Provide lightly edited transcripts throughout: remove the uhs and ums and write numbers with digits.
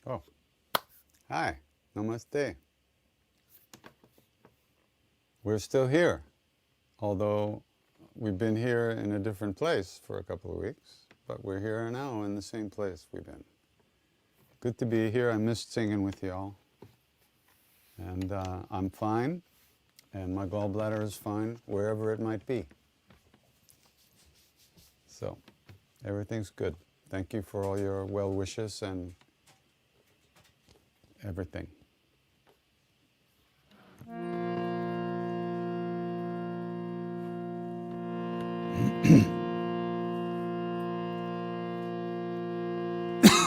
Oh, hi. Namaste. We're still here, although we've been here in a different place for a couple of weeks, but we're here now in the same place we've been. Good to be here. I missed singing with y'all. And I'm fine, and my gallbladder is fine, wherever it might be. So, everything's good. Thank you for all your well wishes and everything.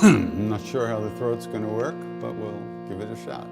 I'm not sure how the throat's going to work, but we'll give it a shot.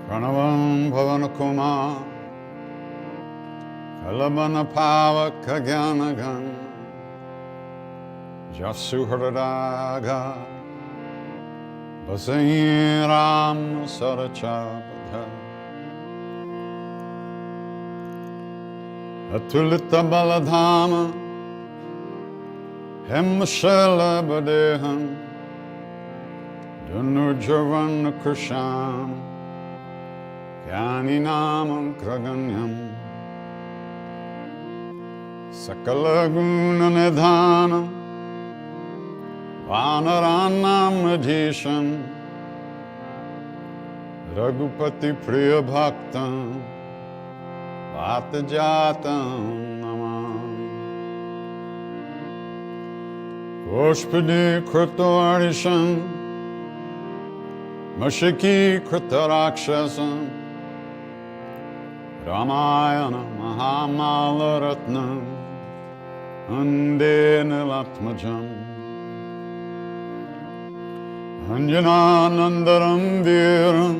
Pranavam Bhavanakuma Kalabana Pavaka Gyanagan Jasuharadaga Basairam Sarachabadha Atulita Baladhama Hemmashala Badeham Danurjavan Krisham Jnaninam Kraganyam Sakalaguna Nidhanam Vanaranam Madhisham Raghupati Priya Bhaktam Vatajatam Namam Goshpadi Kritavarisham Mashiki Kritarakshasam Ramayana Mahamalaratnam Ande Nilatmajam Anjananandaram Viram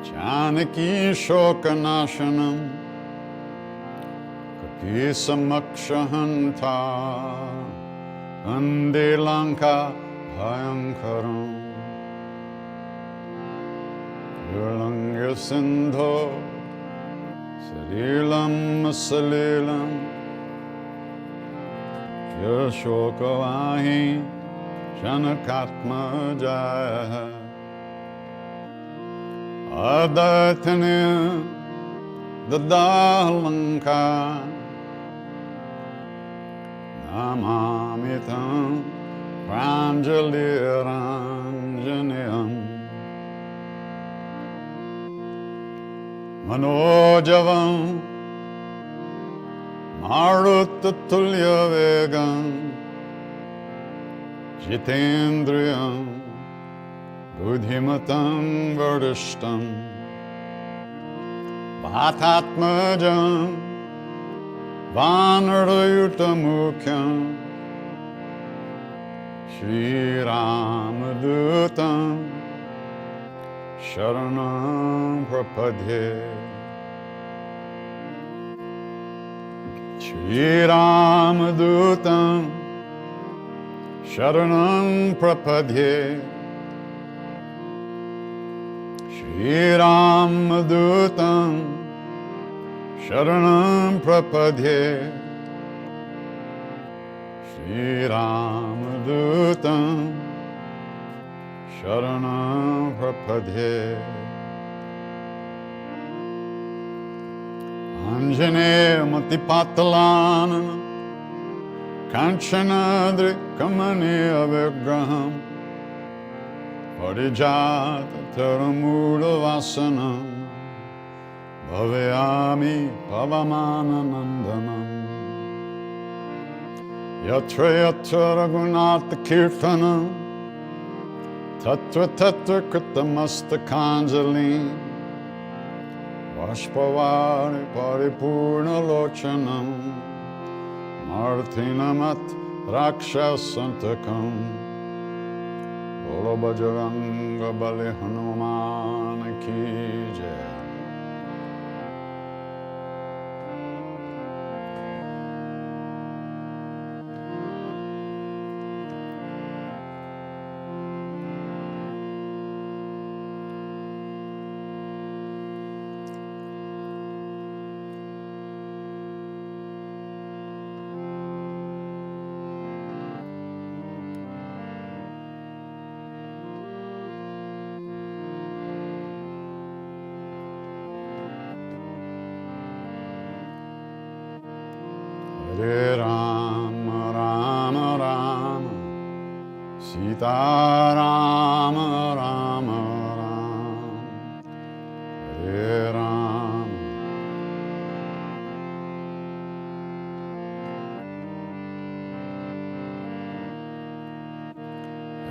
Janaki Shokanashanam Kapisamakshahanta Ande Lanka Bhayankaram Yurlanga Sindho Salilam Salilam Yashokavahi Janakatma Jaya Adatani Dadalanka Namamitam Pranjaliranjaniyam Manojavam Maruttatulya Vegam Jitendriyam Buddhimatam Vardishtam Bhatatmajam Vanarayutamukyam Shri Ramadutam Sharanam Prapadhe Shri Ramadutam Sharanam Prapadhe Shri Ramadutam Sharanam Prapadhe Shri Ramadutam Sharanam Prapadhe Anjane Matipatalanana Kanchanadri Kamaniya Vigraham Parijata Taramuda Vasanam Bhavayami Pavamana Nandanam Yatra Yatra Raghunatha Kirtanam Tatra Tatra Kritamastakhanjali Vashpavari Paripurna Lochanam Martinamat Rakshasantakam Bolo Bajranga Bali Hanuman Ki Jai. Hare Rama, Rama Rama, Sita Rama, Rama Rama, Hare Rama.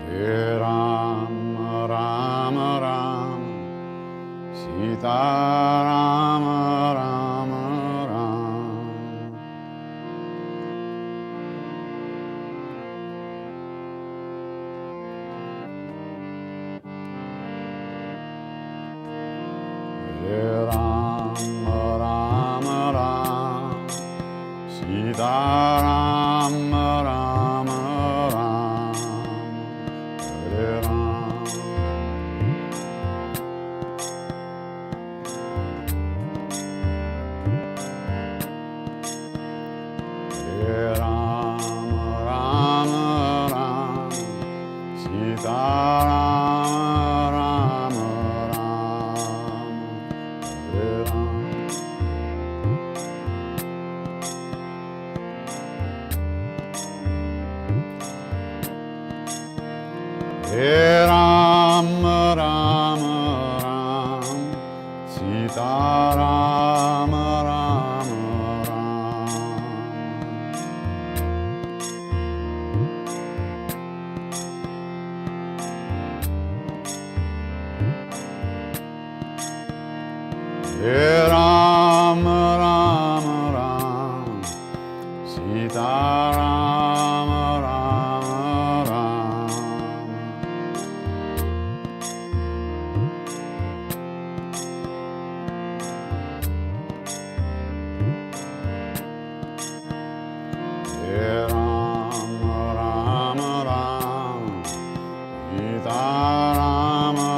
Hare Rama, Rama Rama, Sita Rama, Rama Rama. Hare Rama, Rama Rama, Sita Rama, Rama Rama, Hare Rama. Hare Rama, Rama Rama, Sita Rama, Rama Rama, Hare Rama. Hare Rama, Rama Rama, Sita Rama, Rama Rama. Hare Rama, Rama Rama, Sita Rama, Rama Rama. Hare Rama, Rama Rama, Sita Rama,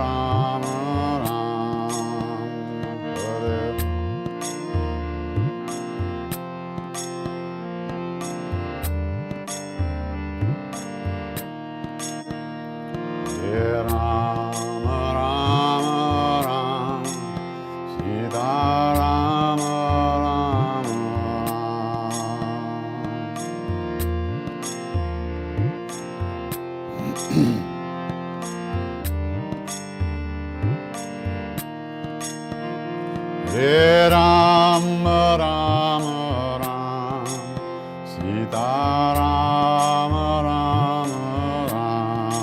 Rama Rama, Hare. Hare Rama, Rama Rama, Sita Rama, Rama Rama. Hare Rama, Rama Rama, Sita Rama, Rama Rama.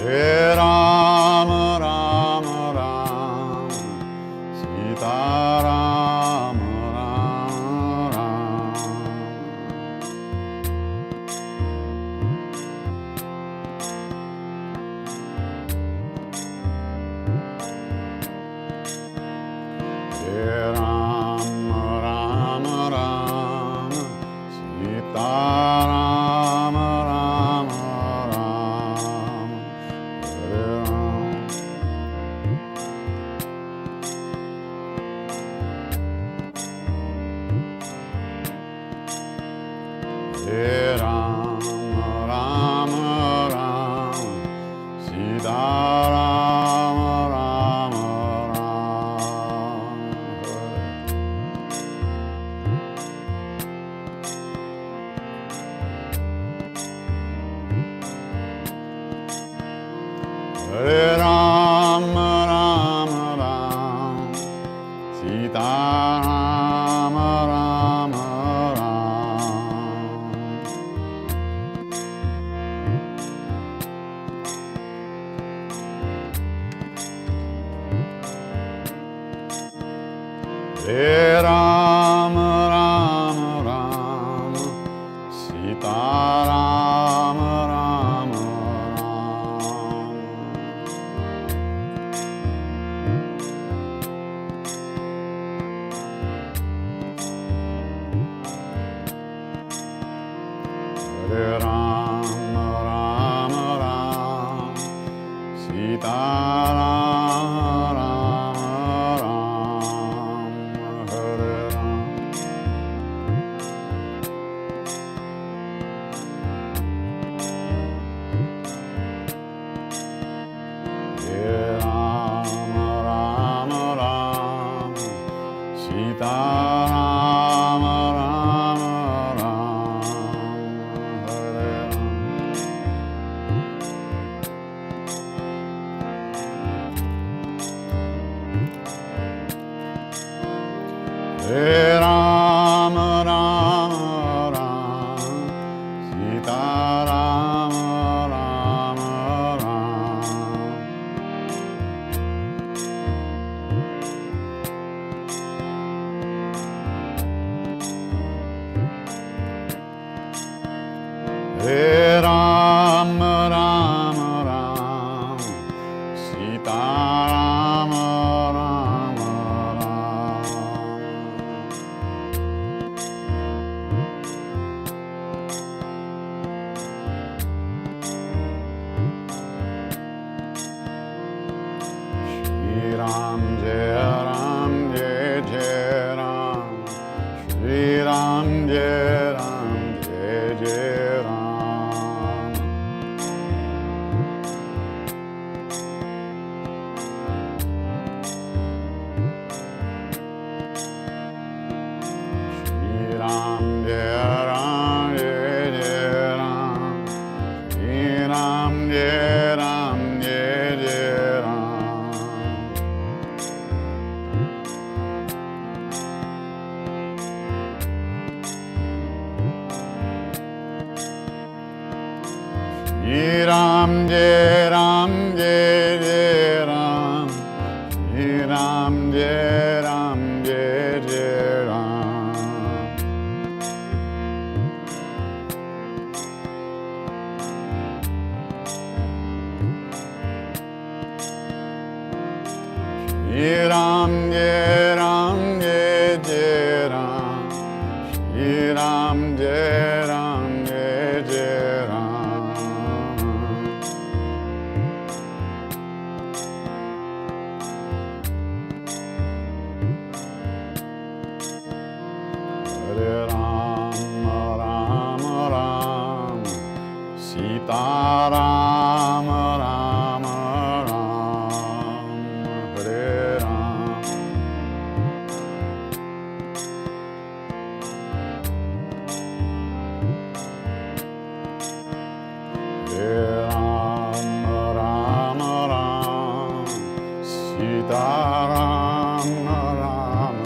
Hare Rama, Rama Rama, Sita Rama, Rama Rama. Hare Rama, Rama Rama, Sita Rama, Rama Rama, Hare Rama. Hare Rama. Ram Ram Ram Sita Ram Ram Ram Hare Ram Ram Ram Sita Ram Ram Ram Sita Ram Ram Ram Ram Ram Ram Sita Ram Ram Ram Jai Ram Shri Ram Jai Ram Shri Ram Jai Ram Shri Ram Jai Ram Ram Jai Ram Jai Ram Shri Ram Jai Ram Jai Ram Shri Ram Jai Ram Jai Ram Shri Ram Jai Ram Jai Ram Hare Ram Ram Ram Sita Ram Ram Ram Hare Ram Hare Ram Ram Ram Sita Ram Ram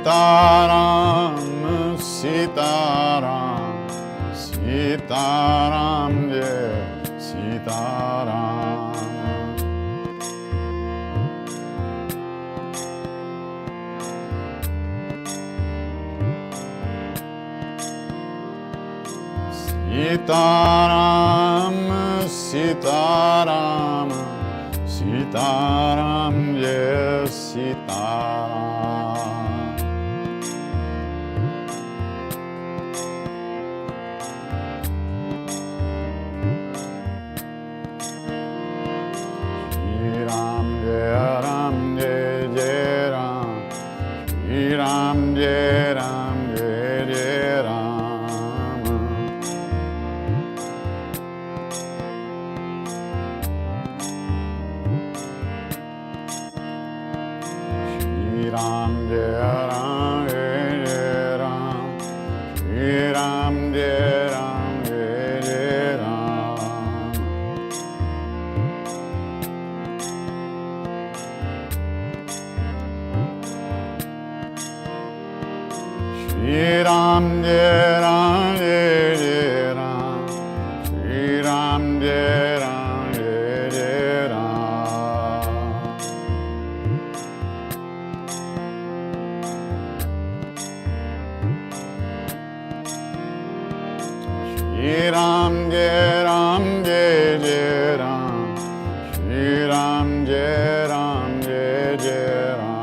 Sitaram, Sitaram, Sitaram, yeah, Sitaram. Sitaram, Sitaram, Sitaram, yes, Sitaram. Ram, Jai Ram, Jai Jai Ram, Shri Ram, Jai Ram, Jai Jai Ram. Shri Ram, Jai Ram, Jai Jai Shri Ram Jai Ram Jai Jai Ram, Shri Ram Jai Ram Jai Jai Ram. Shri Ram Jai Ram Jai Jai Ram, Shri Ram Jai Ram Jai Jai Ram.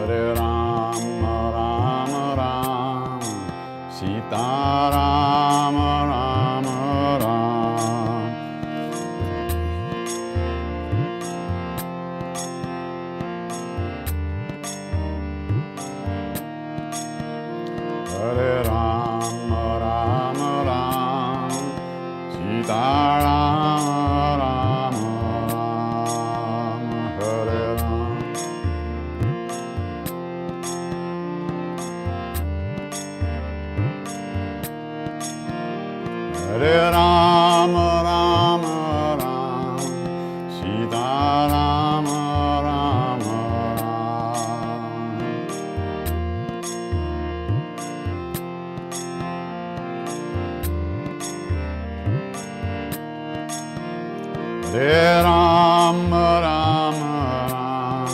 Hare Ram Ram Ram, Sita Ram Ram Ram. Hare Ram Ram Ram, Sita Ram Ram Ram. Hare Ram. Hare Ram Ram Ram, Sita Ram Ram Ram. Hare Ram Ram Ram,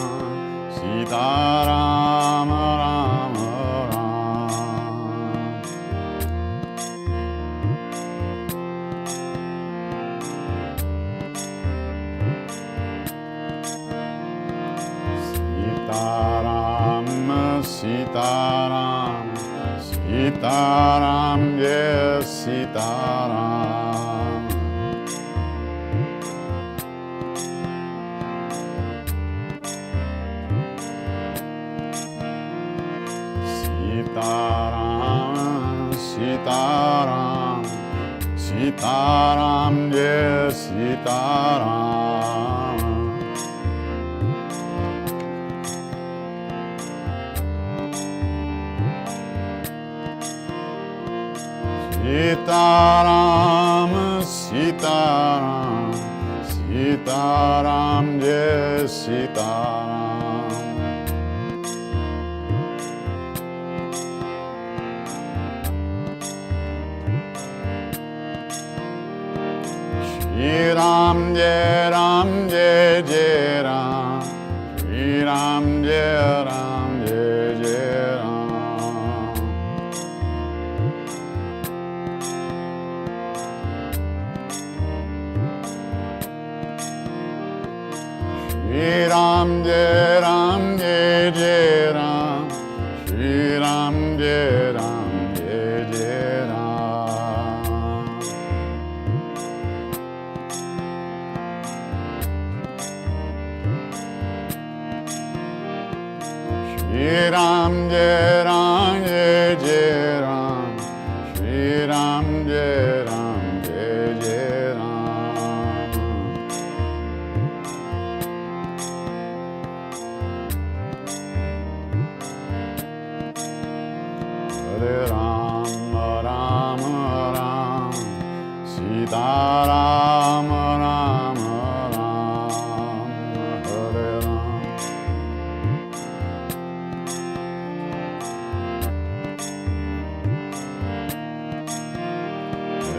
Sita Ram Ram Ram. Sitaram, Sitaram, Sitaram, yes, Sitaram. Sitaram, Sitaram, Sitaram, yes, Sitaram. Sitaram, Sitaram, Sitaram, yes, Sitaram. Shri Ram Jai Ram Jai Jai Ram, Shri Ram Jai Ram Jai Jai Ram. Shri Ram Jai Ram Jai Jai Ram, Shri Ram Jai Ram Jai Jai Ram. Shri Ram Jai Ram Jai Jai Ram, Shri Ram Jai Ram Jai Jai Ram. Hare Ram Ram Ram, Sita Ram Ram Ram. Hare Ram.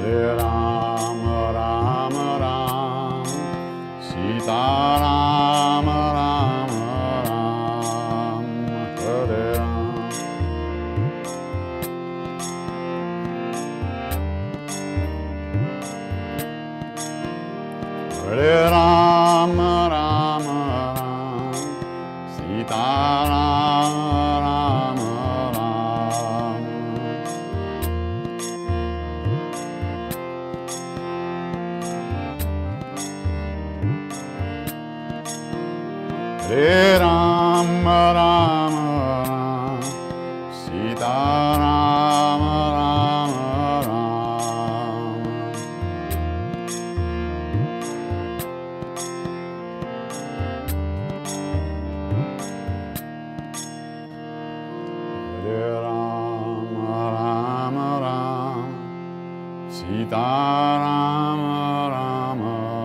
Hare Ram Ram Ram, Sita Ram Ram Ram. Hare Ram. Hare Ram Ram Ram, Sita Ram Ram Ram. Hare Ram Ram Ram, Sita Ram Ram Ram. Hare Ram Ram Ram, Sita Ram Ram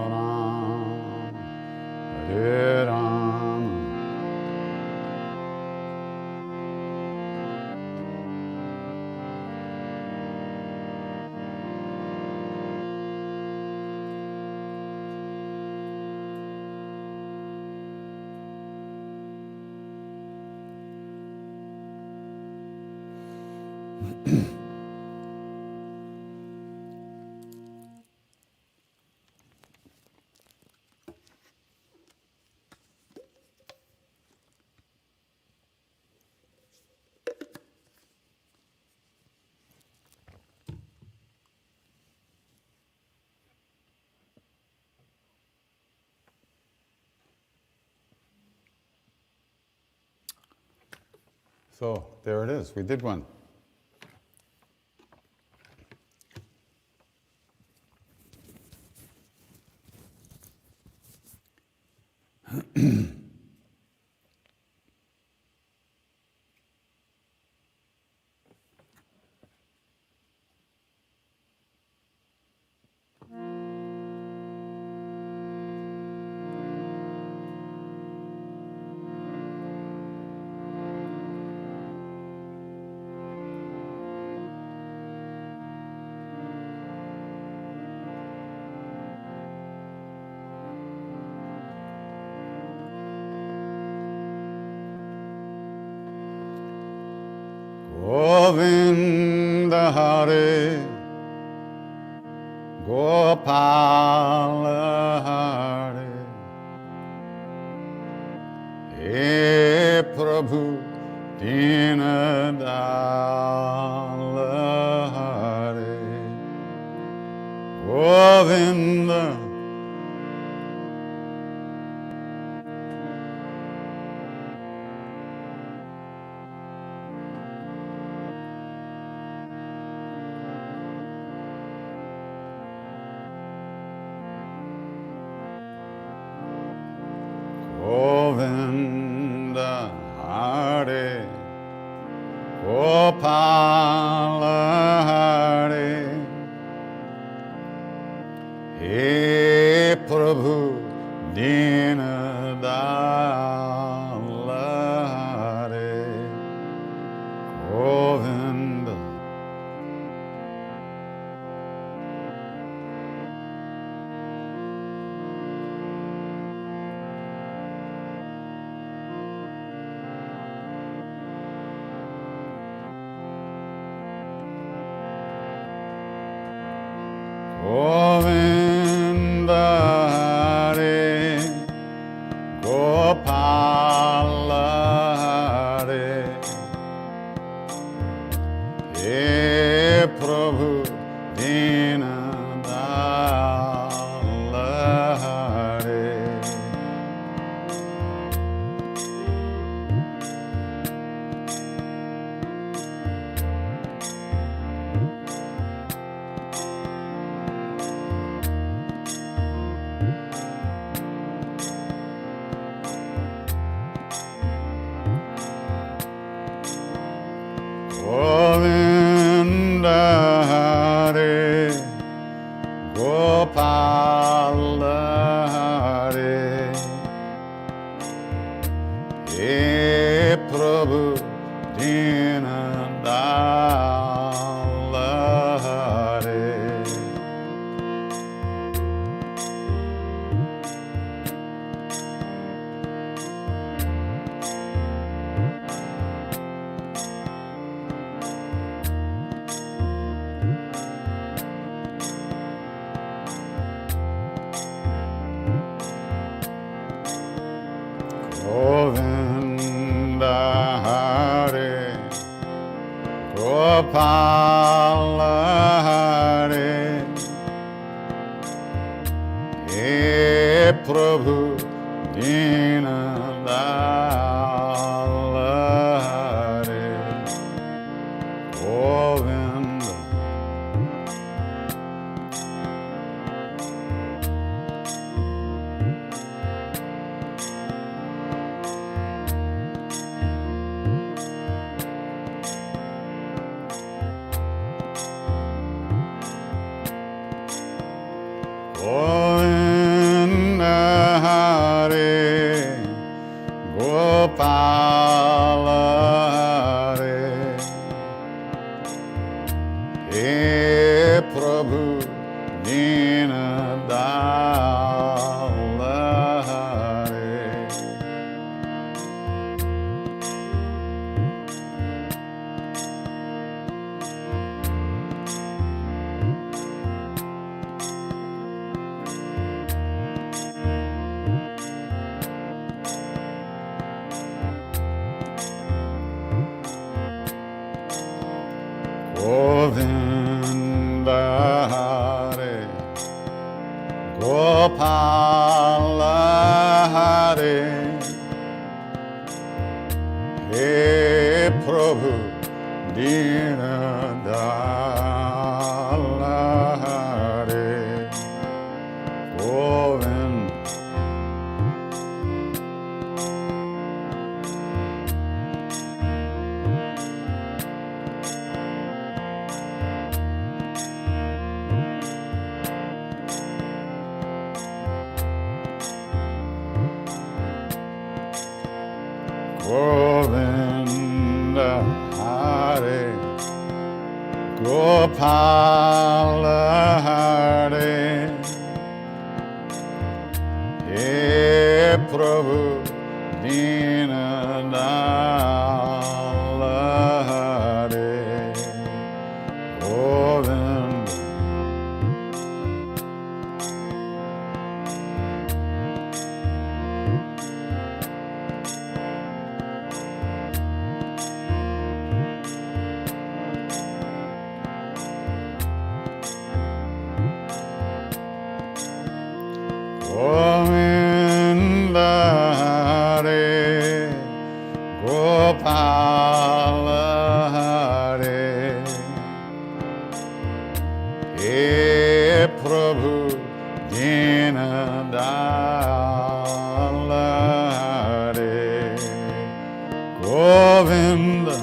So, there it is. We did one. Govinda Hare Gopala Hare He Prabhu Dinadala Hare Govinda Govinda Hare Gopala Hare He Prabhu Dinadala Hare Govinda Govinda Hare Gopala Hare He Prabhu Dinadala Hare Govinda Hare Gopala Hare He Prabhu Dinadala Hare Govinda Hare Gopala Hare He Prabhu Dinadala Hare Govinda Govinda Hare Gopala Hare He Prabhu Dinadala Hare Gopala Hare, Hey Prabhu Dinadala Hare, Govind. Govinda Hare, Gopala Hare, Hey Prabhu Dinadala Hare, Govinda. Govinda Hare, Gopala Hare, Hey Prabhu Dinadala Hare, Govinda.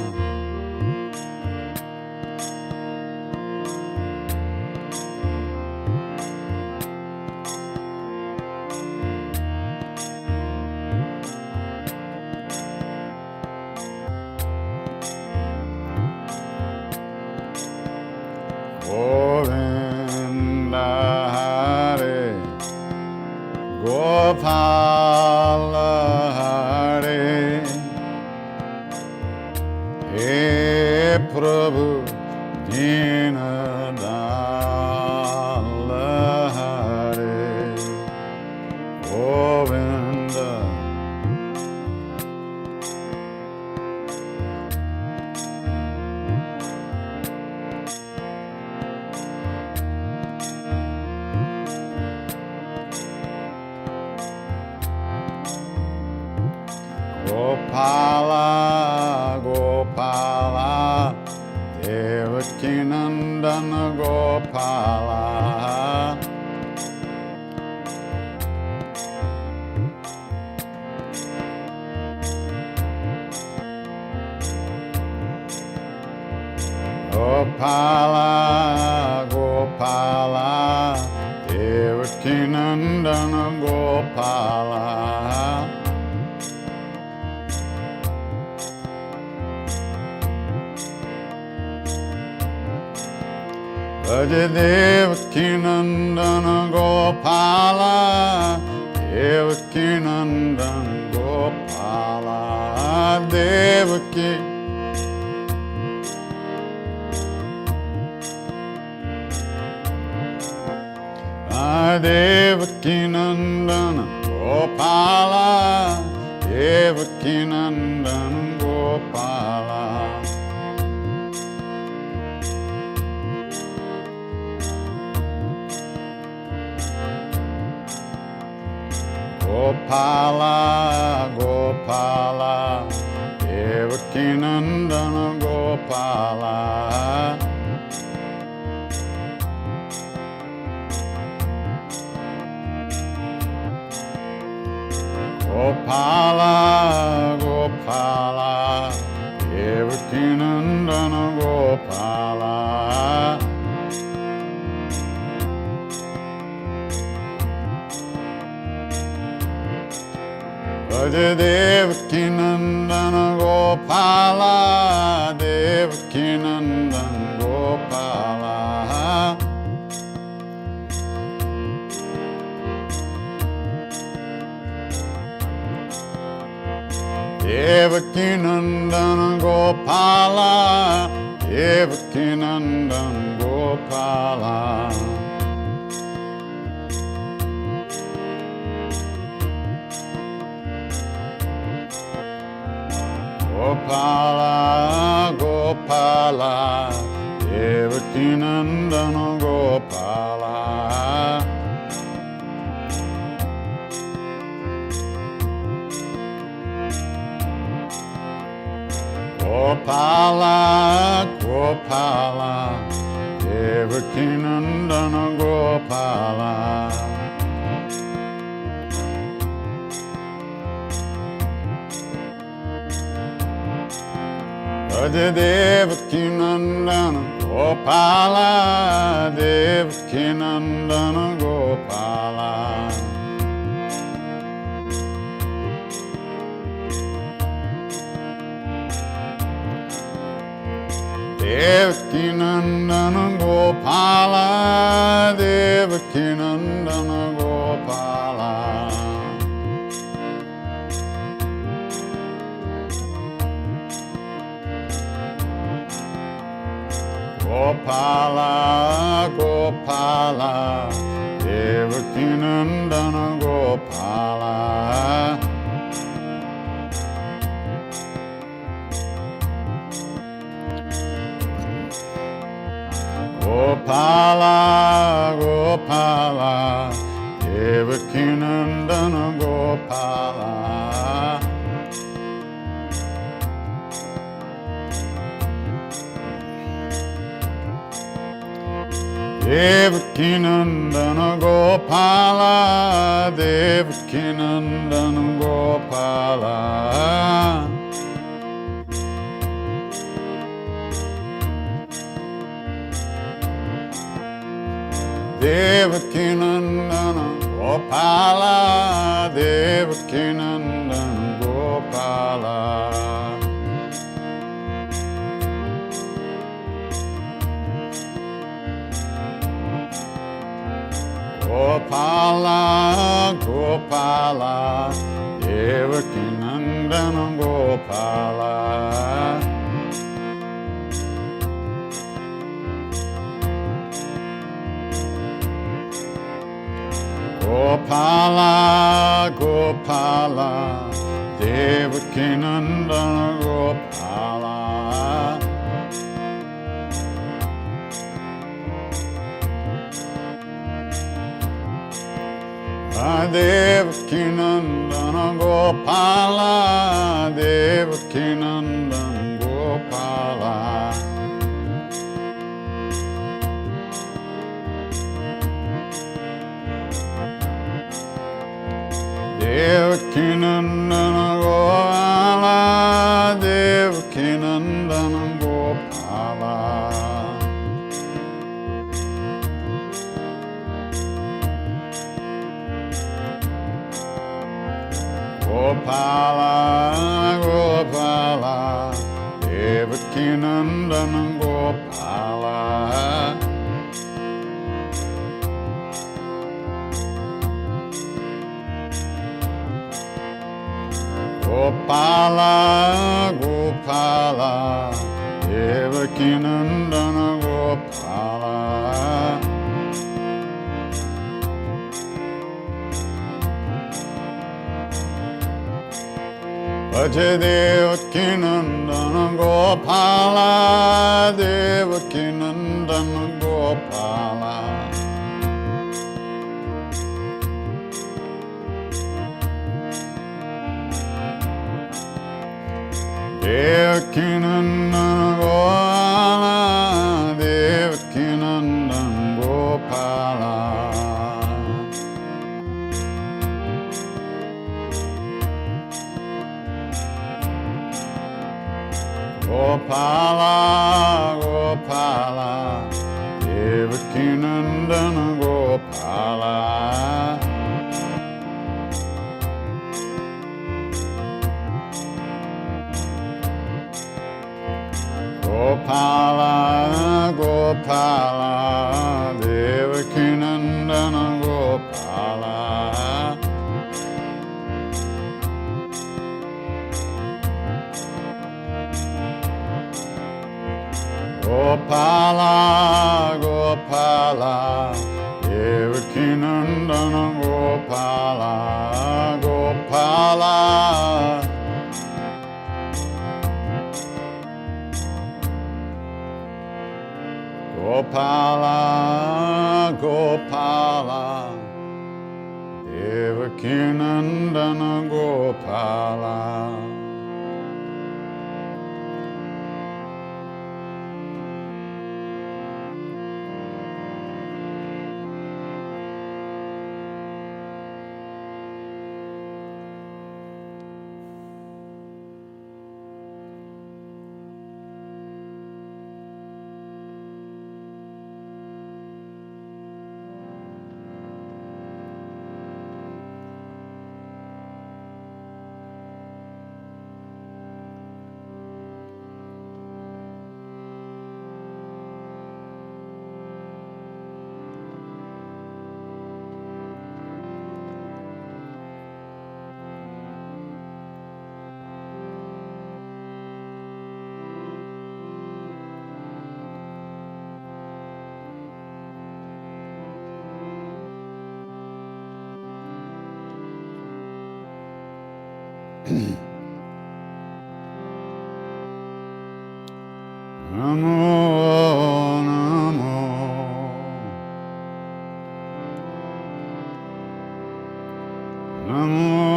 Govinda Hare, Gopala Hare, Hey Prabhu Dinadala Hare, Govinda. Gopala, Gopala, Devaki Nandana Gopala, Gopala, Gopala, Devaki Nandana Gopala, Bhaja Devaki Nandana Gopala, Devaki Nandana Gopala, Devaki. Devaki Nandana Gopala, Devaki Nandana Gopala. Gopala, Gopala, Devaki Nandana Gopala. Gopala, Gopala, Devaki Nandana Gopala. Bhaja Devaki Nandana Gopala, Devaki Nandana Gopala. Devaki Nandana Gopala, Devaki Nandana Gopala. Gopala, Gopala, Devaki Nandana Gopala. Gopala, Gopala, Devaki Nandana Gopala. Raja Devaki Nandana Gopala, Devaki Nandana Gopala. Devaki Nandana Gopala, Devaki Nandana Gopala. Gopala, Gopala, Devaki Nandana Gopala. Gopala, Gopala, Devaki Nandana Gopala. Devaki Nandana Gopala, Devaki Nandana Gopala. Devaki Nandana Gopala, Devaki Nandana Gopala. Gopala, Gopala, Devaki Nandana Gopala. Gopala, Gopala, Devaki Nandana Gopala. Devaki Nandana Gopala, Devaki Nandana Gopala. Devaki Nandana Gopala, Devaki Nandana Gopala. Gopala, Gopala, Devaki Nandana Gopala. Gopala, Gopala, Devaki Nandana Gopala. Bhaja Devaki Nandana Gopala, Devaki Nandana Gopala. Devaki Nandana Gopala, Devaki Nandana Gopala. Gopala, Gopala, Devaki Nandana Gopala. Gopala, Gopala, Devaki Nandana Gopala. Gopala, Gopala, Devaki Nandana Gopala. Gopala, Gopala, Gopala, Devaki Nandana Gopala. Namo, namo, namo,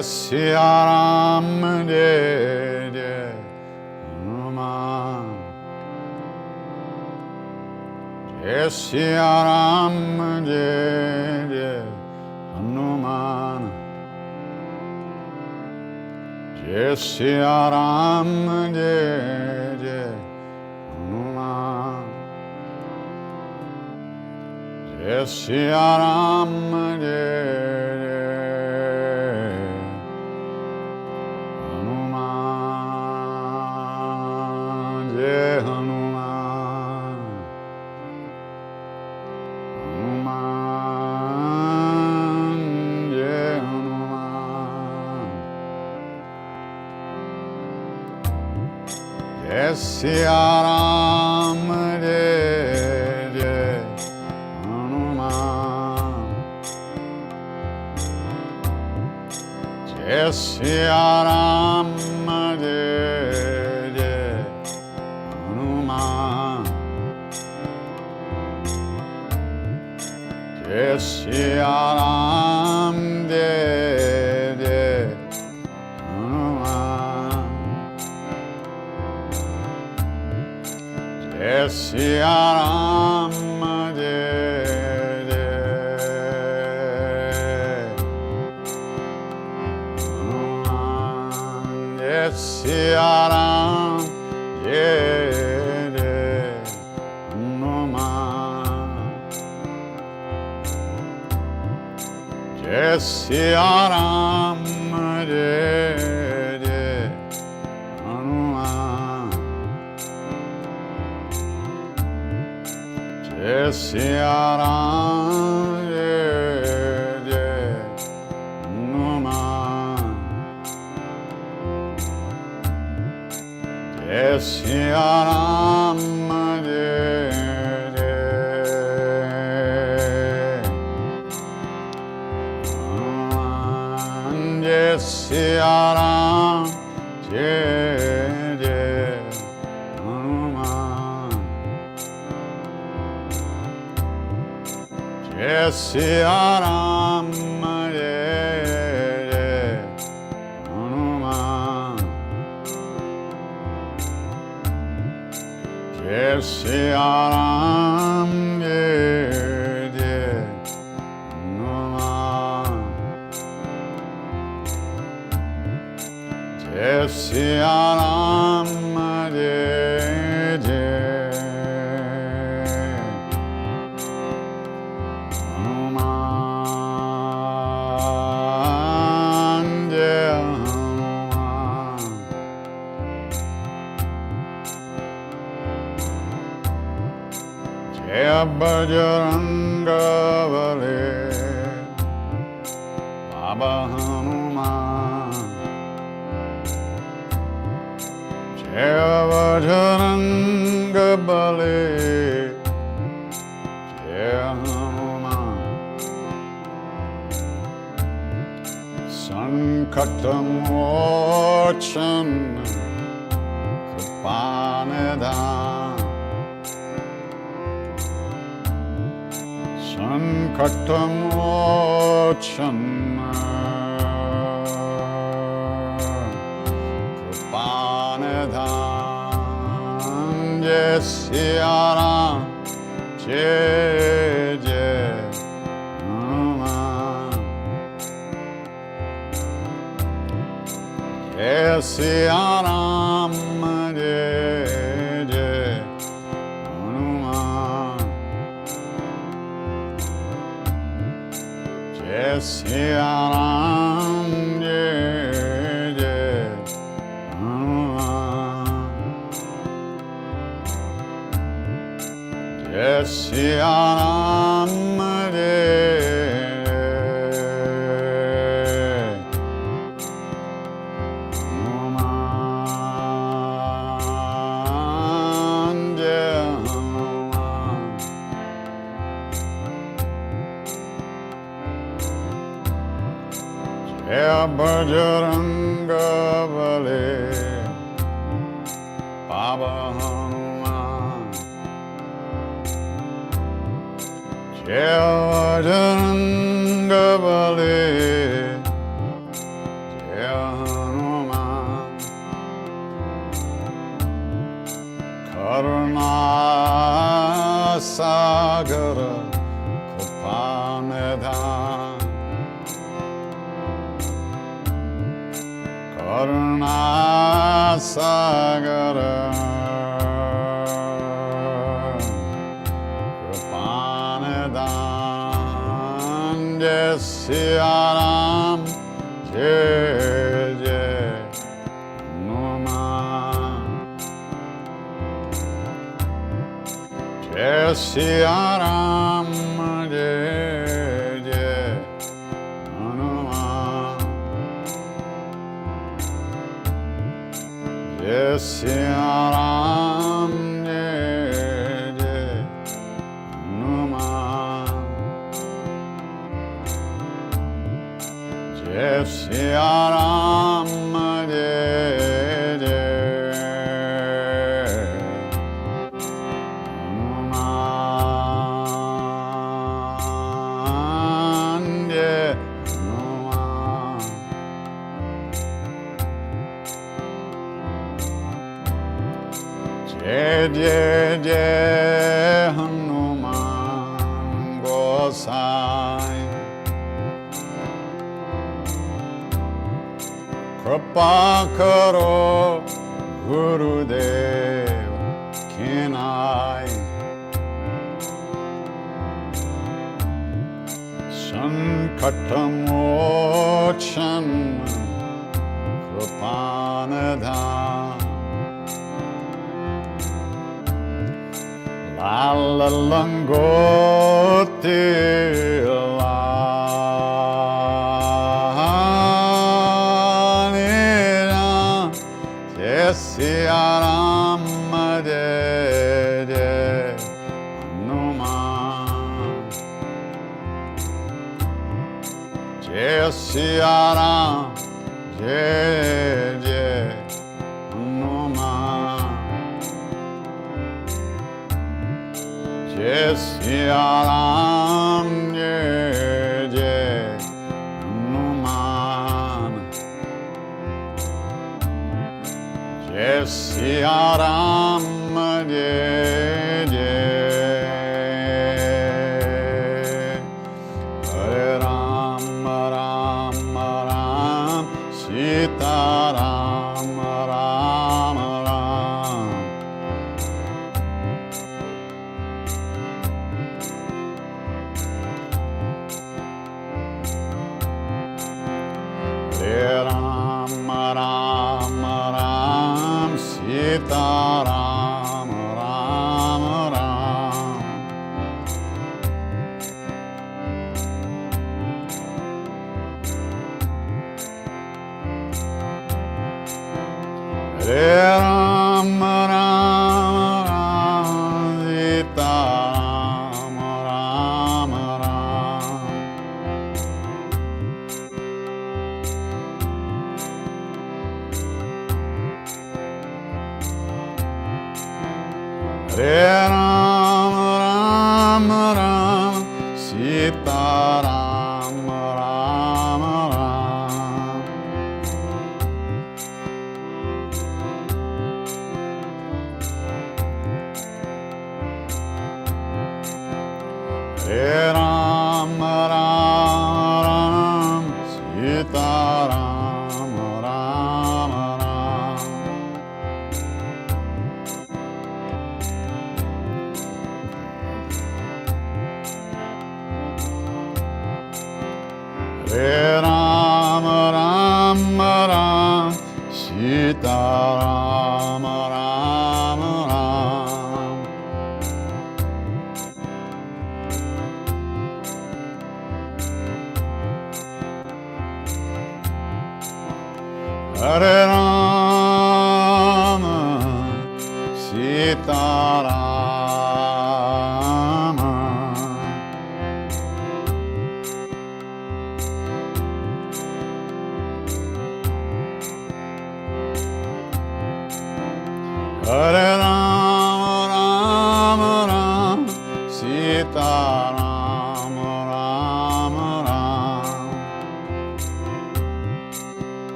Siaram de Hanuman, Siaram de Hanuman, Siaram de Hanuman, Siaram de Siaram de Hanuman, Siaram de Hanuman, Siaram de Siaram de Hanuman, Siaram de Hanuman, Siaram de Siaram de Hanuman, Siaram de Hanuman, Siaram de Siaram de Hanuman, Siaram de Hanuman, Siaram de Bajrangavale Baba Hanuman, Bajranga Bali, Jai Hanuman, Sankatamochan, Kripanidhan, Sankatamochan, Kripanidhan, Jai Siya Ram, Jai Jai Hanuman, Jai Siya Ram, Jai Jai Hanuman, Jai Siya Ram, Jai Jai Hanuman, Jai Siya Ram, Bajranga Bali, Baba Hanuman, Jai Bajranga Bali, Jai Hanuman, Karuna Sagara Kripanidhan, Karuna Sagara Kripanidhan, Jai Siya Ram, Jai Jai Hanuman, Jai Siya Ram, Jai Jai Hanuman, Jai Siya Ram, Jai Jai Hanuman, Jai Siya Ram, Jai Jai Hanuman, Jai Hanuman, Jai Jai Jai Hanuman Gosai, Kripa Karo Gurudev Kinai, Sankatamochan Kripanidhan, Lala Langoti Lanira, Jai Siya Ram, Jai Jai Hanuman, Jai Siya Ram, Jai Jai Hanuman, Jai Siya Ram, Jai Jai Hanuman, Jai Siya Ram, Jai Jai Hare Ram, Ram Ram, Sita Ram, Ram Ram, Hare Ram, Ram Ram, Sita Ram, Ram Ram, Hare Ram,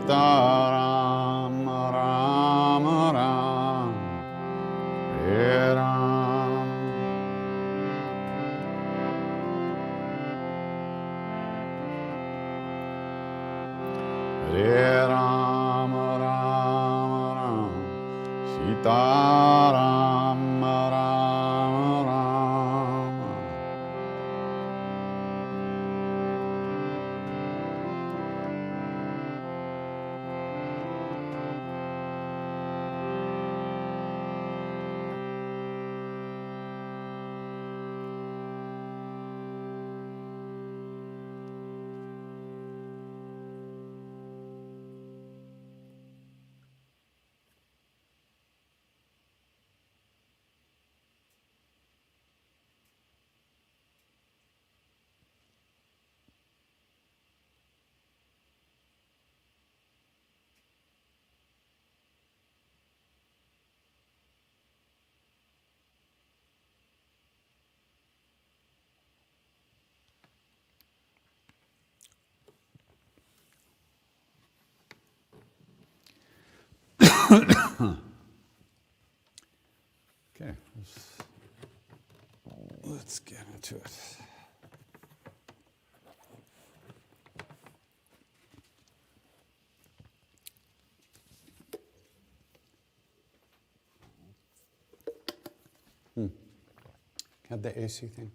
Sitaram Ram Hare Rama Rama Rama Sita Rama Rama Rama. Okay, let's get into it. Have the AC thing.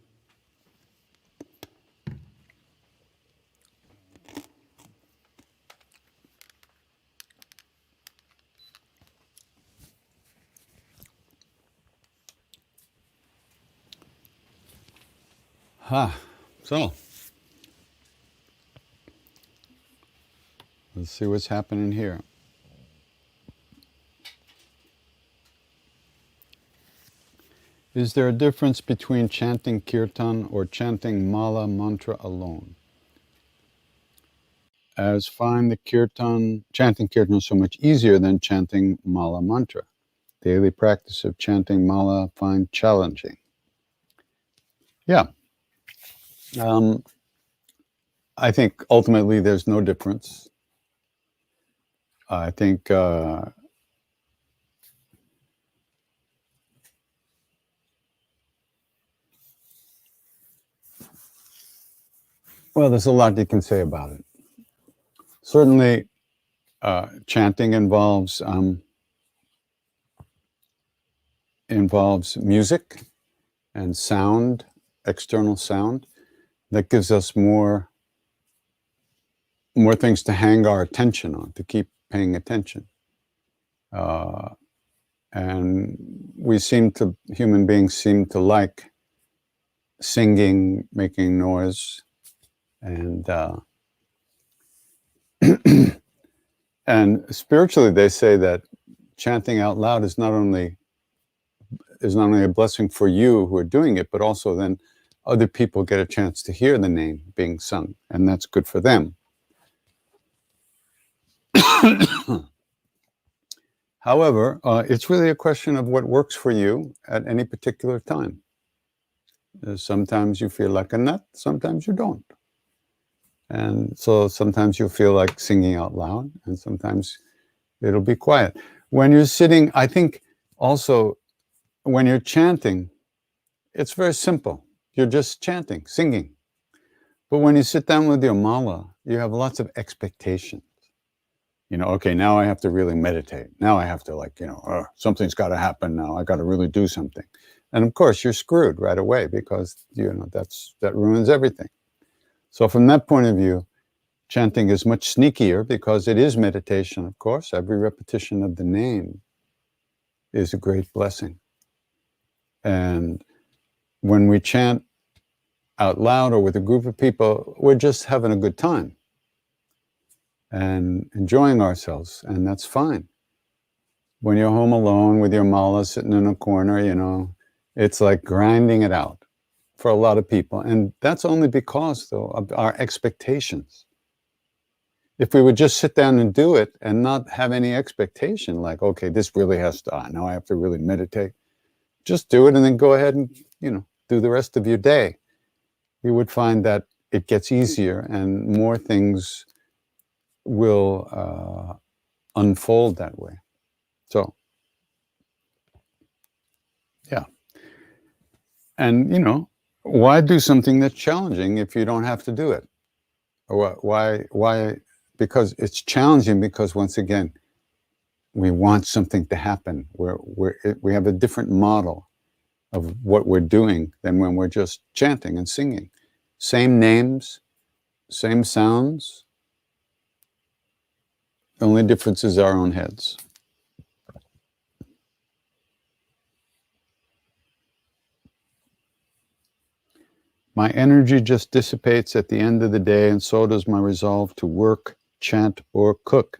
So let's see what's happening here. Is there a difference between chanting Kirtan or chanting Mala Mantra alone? As find the chanting Kirtan so much easier than chanting Mala Mantra. Daily practice of chanting Mala find challenging. Yeah. I think ultimately there's no difference. I think well, there's a lot you can say about it. Certainly, chanting involves music and sound, external sound, that gives us more things to hang our attention on, to keep paying attention. And human beings seem to like singing, making noise, and and spiritually they say that chanting out loud is not only a blessing for you who are doing it, but also then other people get a chance to hear the name being sung, and that's good for them. However, it's really a question of what works for you at any particular time. Sometimes you feel like a nut, sometimes you don't. And so sometimes you'll feel like singing out loud, and sometimes it'll be quiet. When you're sitting, I think also when you're chanting, it's very simple. You're just chanting, singing. But when you sit down with your mala, you have lots of expectations. Okay, now I have to really meditate. Now I have to something's got to happen now. I got to really do something. And of course, you're screwed right away because, that ruins everything. So from that point of view, chanting is much sneakier because it is meditation, of course. Every repetition of the name is a great blessing. And when we chant out loud or with a group of people, we're just having a good time and enjoying ourselves, and that's fine. When you're home alone with your mala sitting in a corner, it's like grinding it out for a lot of people. And that's only because, though, of our expectations. If we would just sit down and do it and not have any expectation, like, okay, this really has to, now I have to really meditate. Just do it and then go ahead and, do the rest of your day. You would find that it gets easier and more things will unfold that way. So, yeah. And, why do something that's challenging if you don't have to do it? Or why because it's challenging, because once again, we want something to happen. We have a different model of what we're doing than when we're just chanting and singing. Same names, same sounds. The only difference is our own heads. My energy just dissipates at the end of the day, and so does my resolve to work, chant, or cook.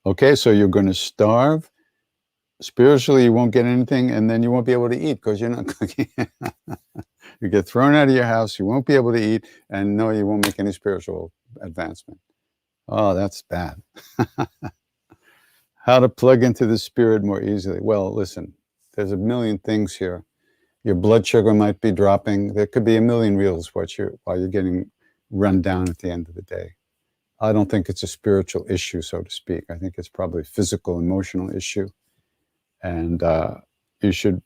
Okay, so you're going to starve. Spiritually, you won't get anything, and then you won't be able to eat because you're not cooking. You get thrown out of your house, you won't be able to eat, and no, you won't make any spiritual advancement. Oh, that's bad. How to plug into the spirit more easily? Well, listen, there's a million things here. Your blood sugar might be dropping. There could be a million reasons while you're getting run down at the end of the day. I don't think it's a spiritual issue, so to speak. I think it's probably a physical, emotional issue. And you should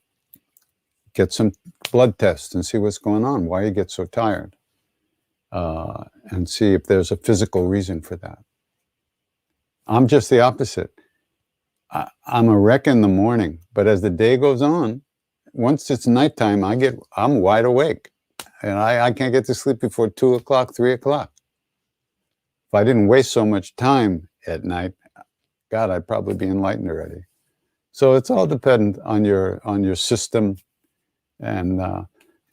get some blood tests and see what's going on, why you get so tired, and see if there's a physical reason for that. I'm just the opposite. I'm a wreck in the morning, but as the day goes on, once it's nighttime, I'm wide awake, and I can't get to sleep before 2 o'clock, 3 o'clock. If I didn't waste so much time at night, God, I'd probably be enlightened already. So it's all dependent on your system, and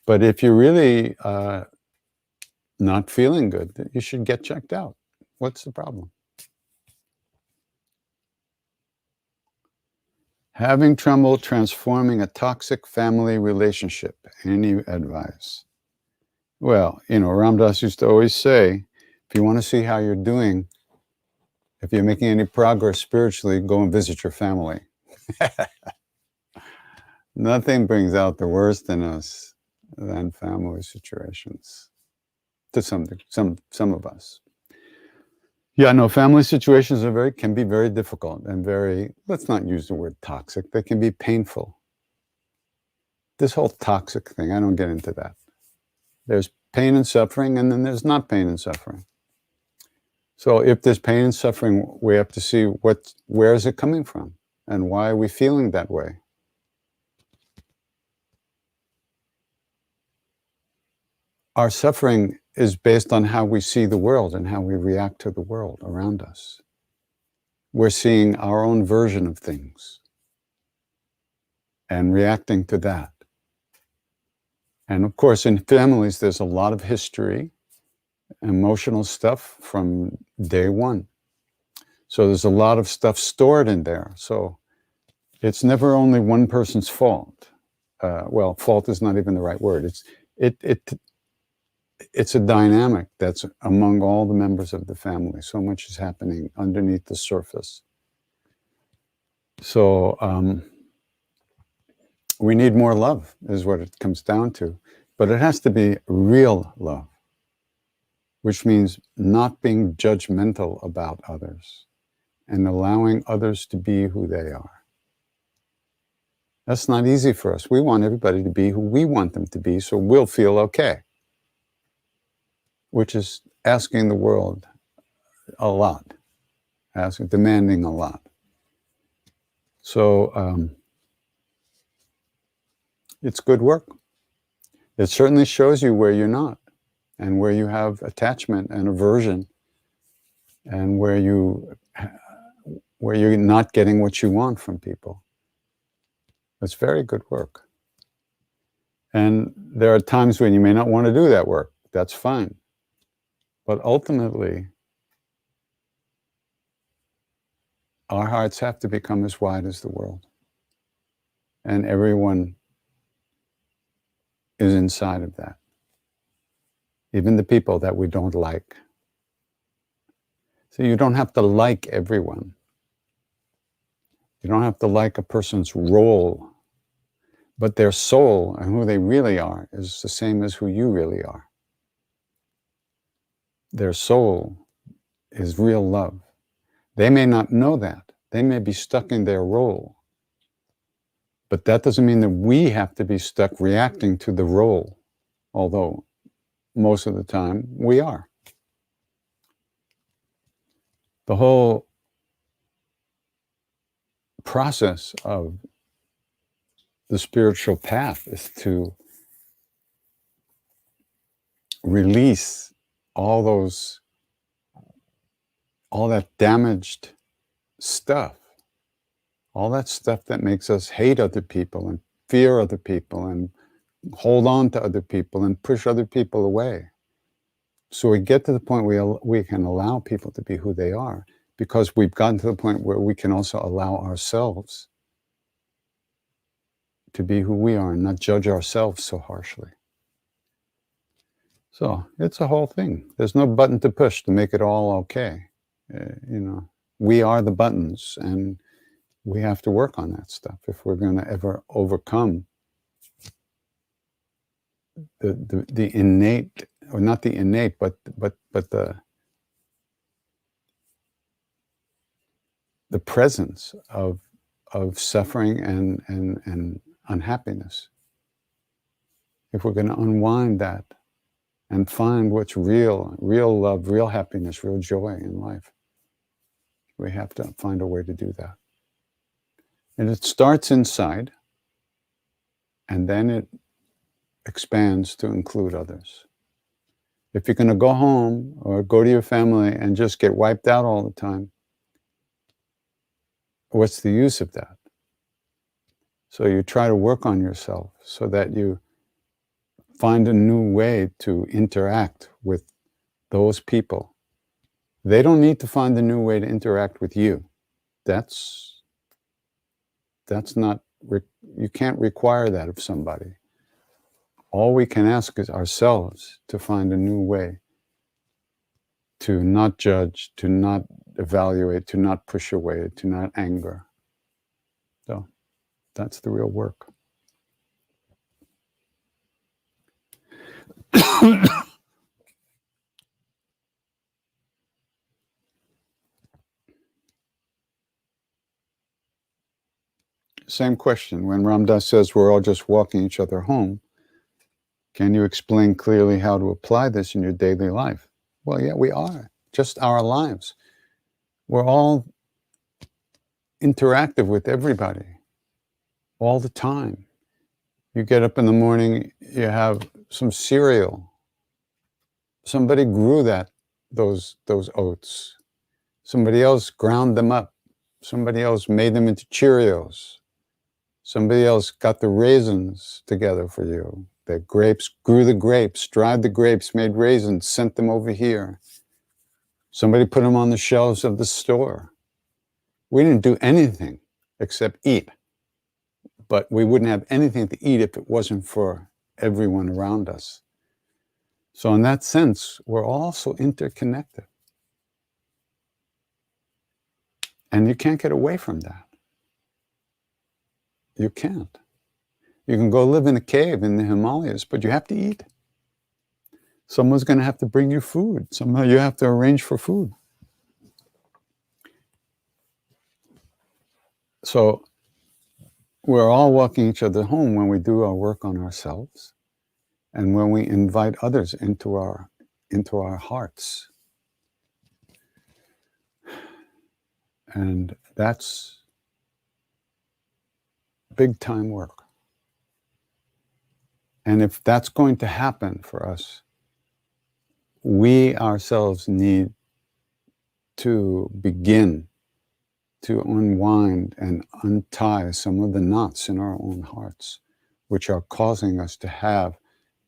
but if you're really not feeling good, you should get checked out. What's the problem? Having trouble transforming a toxic family relationship. Any advice? Well, Ram Dass used to always say, if you want to see how you're doing, if you're making any progress spiritually, go and visit your family. Nothing brings out the worst in us than family situations, to some of us. Yeah, no, family situations can be very difficult and let's not use the word toxic, they can be painful. This whole toxic thing, I don't get into that. There's pain and suffering, and then there's not pain and suffering. So if there's pain and suffering, we have to see where is it coming from, and why are we feeling that way? Our suffering is based on how we see the world and how we react to the world around us. We're seeing our own version of things and reacting to that. And of course, in families, there's a lot of history, emotional stuff from day one. So there's a lot of stuff stored in there. So it's never only one person's fault. Well, fault is not even the right word. It's a dynamic that's among all the members of the family. So much is happening underneath the surface. So we need more love, is what it comes down to. But it has to be real love, which means not being judgmental about others and allowing others to be who they are. That's not easy for us. We want everybody to be who we want them to be, so we'll feel okay, which is asking the world a lot, demanding a lot. So it's good work. It certainly shows you where you're not, and where you have attachment and aversion, and where you're not getting what you want from people. It's very good work. And there are times when you may not want to do that work. That's fine. But ultimately, our hearts have to become as wide as the world. And everyone is inside of that. Even the people that we don't like. So you don't have to like everyone. You don't have to like a person's role, but their soul and who they really are is the same as who you really are. Their soul is real love. They may not know that. They may be stuck in their role. But that doesn't mean that we have to be stuck reacting to the role, although most of the time we are. The whole process of the spiritual path is to release all that damaged stuff, all that stuff that makes us hate other people and fear other people and hold on to other people and push other people away. So we get to the point where we can allow people to be who they are, because we've gotten to the point where we can also allow ourselves to be who we are and not judge ourselves so harshly. So it's a whole thing. There's no button to push to make it all okay. We are the buttons, and we have to work on that stuff if we're going to ever overcome the innate, or not the innate, but the presence of suffering and unhappiness. If we're going to unwind that and find what's real love, real happiness, real joy in life, we have to find a way to do that. And it starts inside, and then it expands to include others. If you're going to go home or go to your family and just get wiped out all the time, what's the use of that? So you try to work on yourself so that you find a new way to interact with those people. They don't need to find a new way to interact with you. That's not, you can't require that of somebody. All we can ask is ourselves to find a new way to not judge, to not evaluate, to not push away, to not anger. So that's the real work. Same question. When Ram Dass says we're all just walking each other home, can you explain clearly how to apply this in your daily life? Well, yeah, we are. Just our lives. We're all interactive with everybody all the time. You get up in the morning, you have some cereal. Somebody grew those oats. Somebody else ground them up. Somebody else made them into Cheerios. Somebody else got the raisins together for you. The grapes, grew the grapes, dried the grapes, made raisins, sent them over here. Somebody put them on the shelves of the store. We didn't do anything except eat. But we wouldn't have anything to eat if it wasn't for everyone around us. So in that sense, we're also interconnected. And you can't get away from that. You can't. You can go live in a cave in the Himalayas, but you have to eat. Someone's going to have to bring you food. Somehow you have to arrange for food. So we're all walking each other home when we do our work on ourselves and when we invite others into our hearts. And that's big time work. And if that's going to happen for us, we ourselves need to begin to unwind and untie some of the knots in our own hearts, which are causing us to have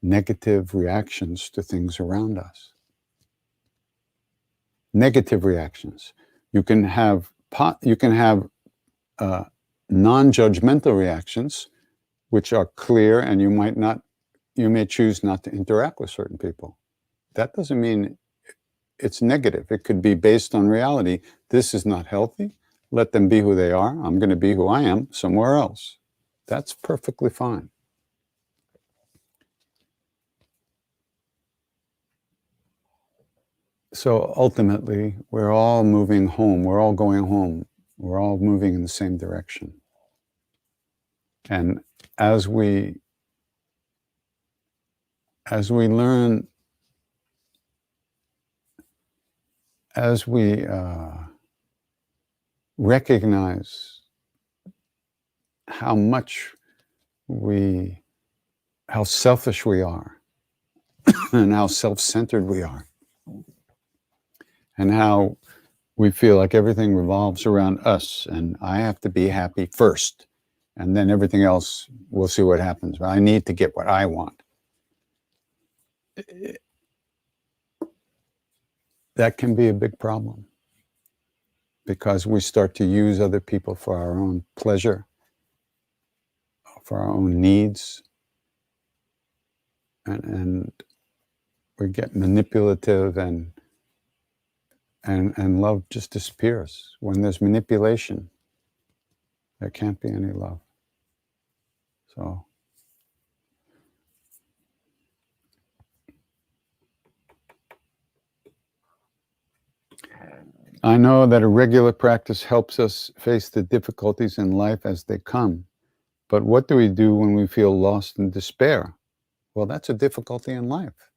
negative reactions to things around us. Negative reactions. You can have non-judgmental reactions, which are clear, and you may choose not to interact with certain people. That doesn't mean it's negative. It could be based on reality. This is not healthy. Let them be who they are. I'm going to be who I am somewhere else. That's perfectly fine. So ultimately, we're all moving home. We're all going home. We're all moving in the same direction. And as we learn, as we recognize how selfish we are, and how self-centered we are, and how we feel like everything revolves around us, and I have to be happy first, and then everything else, we'll see what happens. But I need to get what I want. That can be a big problem, because we start to use other people for our own pleasure, for our own needs, and we get manipulative, and love just disappears. When there's manipulation, there can't be any love. So I know that a regular practice helps us face the difficulties in life as they come. But what do we do when we feel lost in despair? Well, that's a difficulty in life.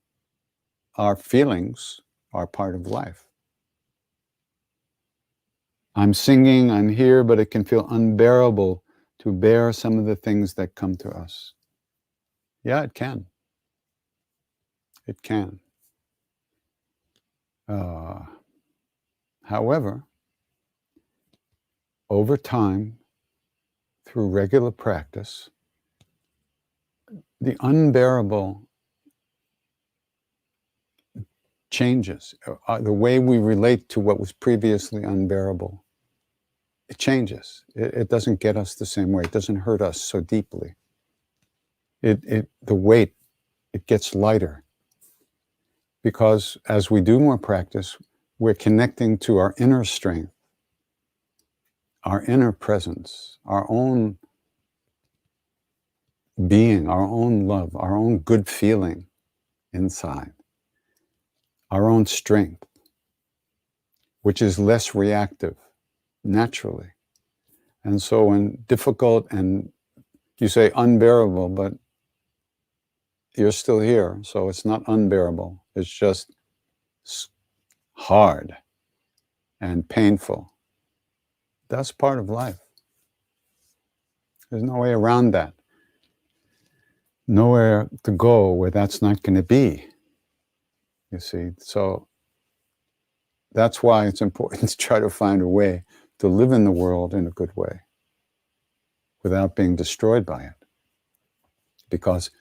Our feelings are part of life. I'm singing, I'm here, but it can feel unbearable to bear some of the things that come to us. Yeah, it can. It can. However, over time, through regular practice, the unbearable changes. The way we relate to what was previously unbearable, it changes. It doesn't get us the same way. It doesn't hurt us so deeply. The weight, it gets lighter. Because as we do more practice, we're connecting to our inner strength, our inner presence, our own being, our own love, our own good feeling inside, our own strength, which is less reactive naturally. And so when difficult, and you say unbearable, but you're still here, so it's not unbearable. It's just hard and painful. That's part of life. There's no way around that. Nowhere to go where that's not going to be, you see. So that's why it's important to try to find a way to live in the world in a good way without being destroyed by it. Because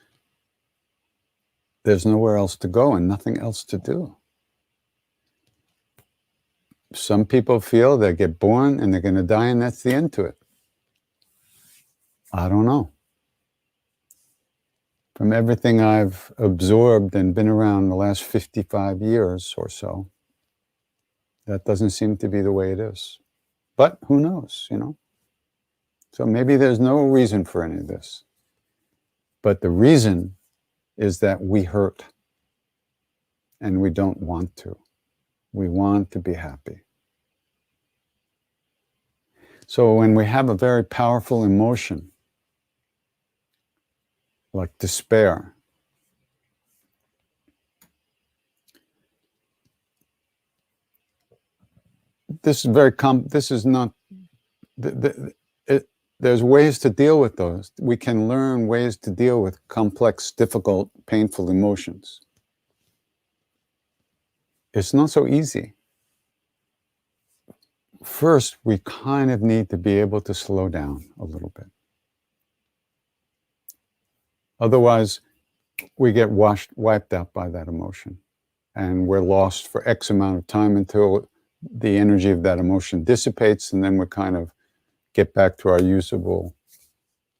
there's nowhere else to go and nothing else to do. Some people feel they get born and they're going to die and that's the end to it. I don't know. From everything I've absorbed and been around the last 55 years or so, that doesn't seem to be the way it is. But who knows, you know? So maybe there's no reason for any of this. But the reason is that we hurt and we don't want to. We want to be happy. So when we have a very powerful emotion, like despair, this is not, there's ways to deal with those. We can learn ways to deal with complex, difficult, painful emotions. It's not so easy. First, we kind of need to be able to slow down a little bit. Otherwise, we get wiped out by that emotion. And we're lost for X amount of time until the energy of that emotion dissipates, and then we kind of get back to our usable,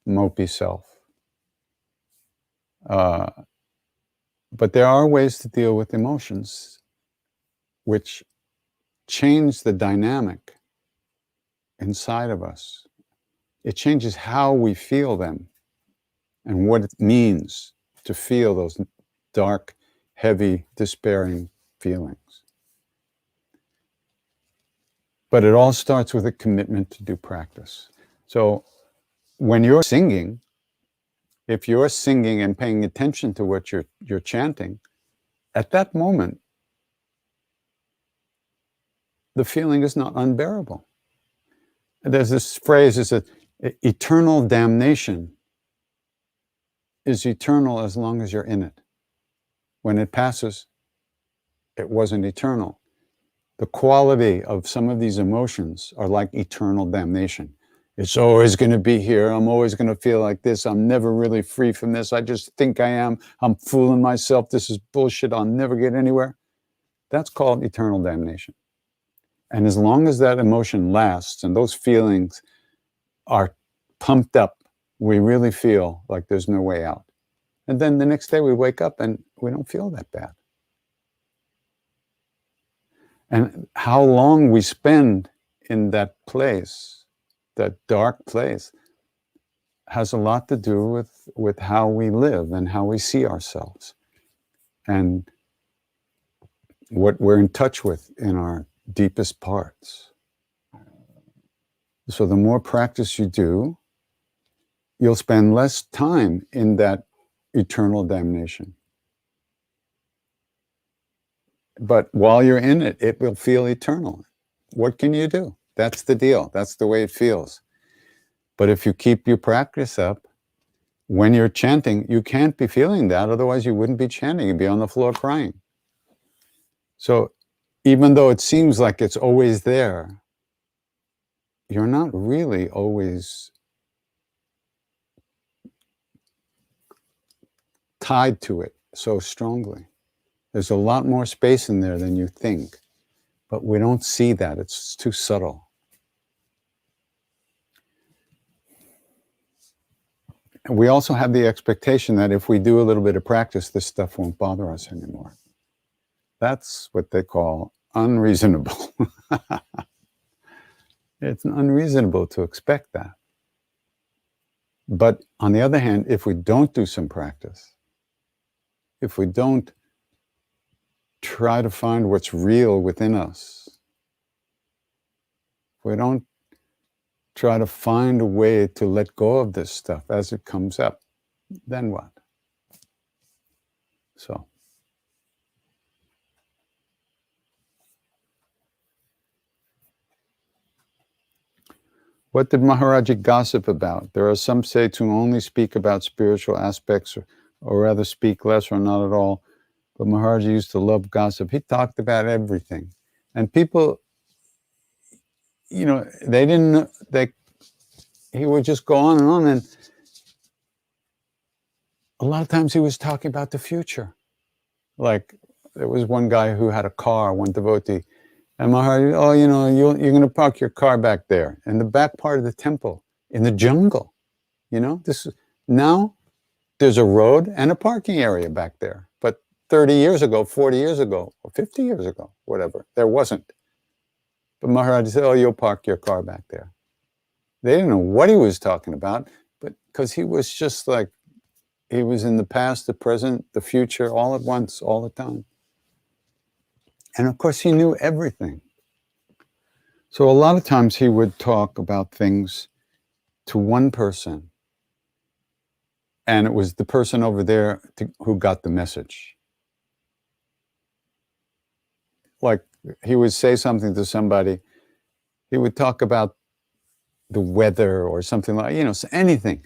mopey self. But there are ways to deal with emotions which change the dynamic inside of us. It changes how we feel them and what it means to feel those dark, heavy, despairing feelings. But it all starts with a commitment to do practice. So when you're singing, if you're singing and paying attention to what you're chanting, at that moment, the feeling is not unbearable. There's this phrase, is that eternal damnation is eternal as long as you're in it. When it passes, it wasn't eternal. The quality of some of these emotions are like eternal damnation. It's always going to be here. I'm always going to feel like this. I'm never really free from this. I just think I am. I'm fooling myself. This is bullshit. I'll never get anywhere. That's called eternal damnation. And as long as that emotion lasts and those feelings are pumped up, we really feel like there's no way out. And then the next day we wake up and we don't feel that bad. And how long we spend in that place, that dark place, has a lot to do with how we live and how we see ourselves and what we're in touch with in our deepest parts. So the more practice you do, you'll spend less time in that eternal damnation. But while you're in it, it will feel eternal. What can you do? That's the deal. That's the way it feels. But if you keep your practice up, when you're chanting, you can't be feeling that. Otherwise, you wouldn't be chanting. You'd be on the floor crying. So even though it seems like it's always there, you're not really always tied to it so strongly. There's a lot more space in there than you think, but we don't see that. It's too subtle. And we also have the expectation that if we do a little bit of practice, this stuff won't bother us anymore. That's what they call unreasonable. It's unreasonable to expect that. But on the other hand, if we don't do some practice, if we don't try to find what's real within us, if we don't try to find a way to let go of this stuff as it comes up, then what? So, what did Maharaji gossip about? There are some say to only speak about spiritual aspects, or rather speak less or not at all. But Maharaji used to love gossip. He talked about everything. And people, you know, they didn't, he would just go on. And a lot of times he was talking about the future. Like, there was one guy who had a car, one devotee, and Maharaji, oh, you know, you're going to park your car back there in the back part of the temple, in the jungle. You know, now there's a road and a parking area back there. But 30 years ago, 40 years ago, or 50 years ago, whatever, there wasn't. But Maharaji said, oh, you'll park your car back there. They didn't know what he was talking about, but because he was just like, he was in the past, the present, the future, all at once, all the time. And of course, he knew everything. So a lot of times he would talk about things to one person, and it was the person over there who got the message. Like, he would say something to somebody, he would talk about the weather or something like, you know, anything.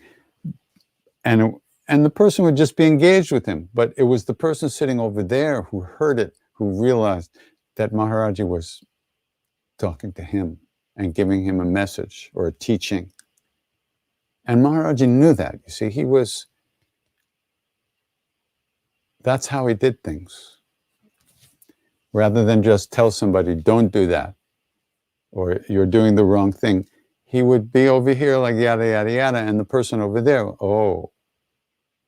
And the person would just be engaged with him. But it was the person sitting over there who heard it, who realized that Maharaji was talking to him and giving him a message or a teaching. And Maharaji knew that. You see, that's how he did things. Rather than just tell somebody, don't do that, or you're doing the wrong thing, he would be over here like yada, yada, yada, and the person over there,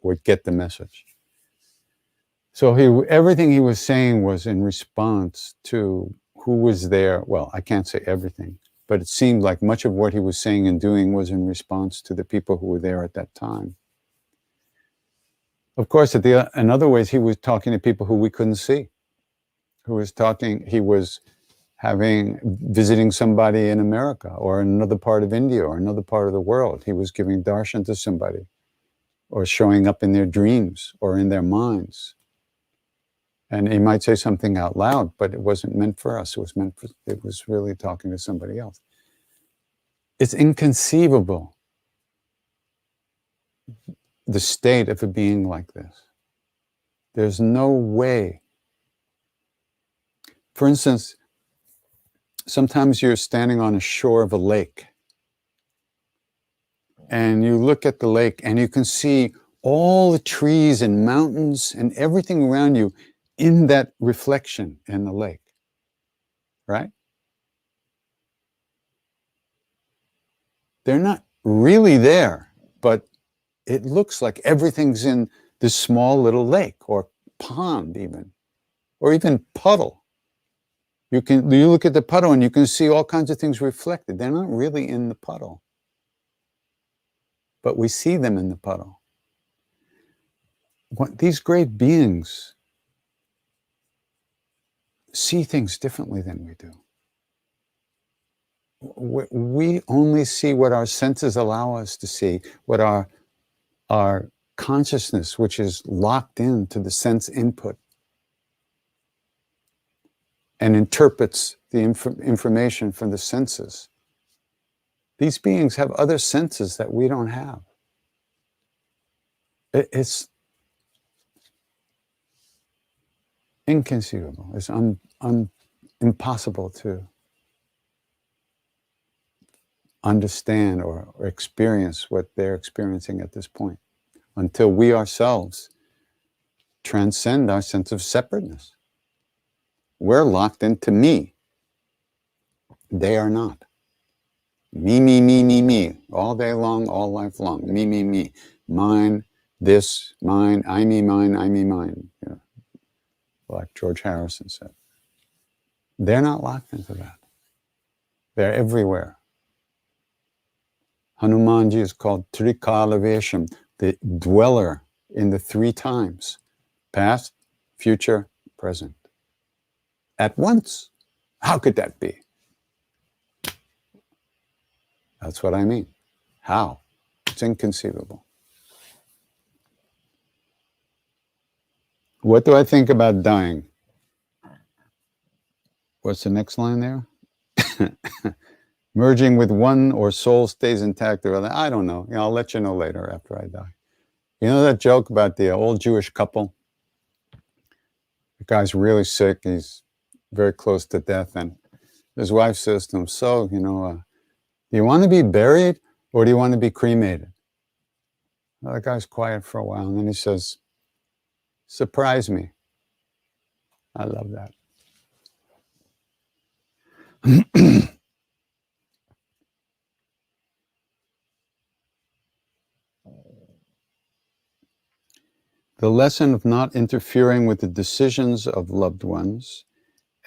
would get the message. So everything he was saying was in response to who was there. Well, I can't say everything, but it seemed like much of what he was saying and doing was in response to the people who were there at that time. Of course, in other ways, he was talking to people who we couldn't see. He was visiting somebody in America or in another part of India or another part of the world. He was giving darshan to somebody, or showing up in their dreams or in their minds. And he might say something out loud, but it wasn't meant for us. It was really talking to somebody else. It's inconceivable, the state of a being like this. There's no way. For instance, sometimes you're standing on a shore of a lake and you look at the lake and you can see all the trees and mountains and everything around you in that reflection in the lake, right? They're not really there, but it looks like everything's in this small little lake or pond even, or even puddle. You look at the puddle and you can see all kinds of things reflected. They're not really in the puddle, but we see them in the puddle. These great beings see things differently than we do. We only see what our senses allow us to see, what our consciousness, which is locked into the sense input and interprets the information from the senses. These beings have other senses that we don't have. It's inconceivable. It's impossible to understand or experience what they're experiencing at this point until we ourselves transcend our sense of separateness. We're locked into me. They are not. Me, me, me, me, me. All day long, all life long. Me, me, me. Mine, this, mine, I, me, mine, I, me, mine. You know, like George Harrison said. They're not locked into that. They're everywhere. Hanumanji is called Trikalavesham, the dweller in the three times. Past, future, present. At once. How could that be? That's what I mean. How? It's inconceivable. What do I think about dying? What's the next line there? Merging with one or soul stays intact or other. I don't know. I'll let you know later after I die. You know that joke about the old Jewish couple? The guy's really sick. He's very close to death. And his wife says to him, so, do you want to be buried or do you want to be cremated? Well, the guy's quiet for a while. And then he says, surprise me. I love that. The lesson of not interfering with the decisions of loved ones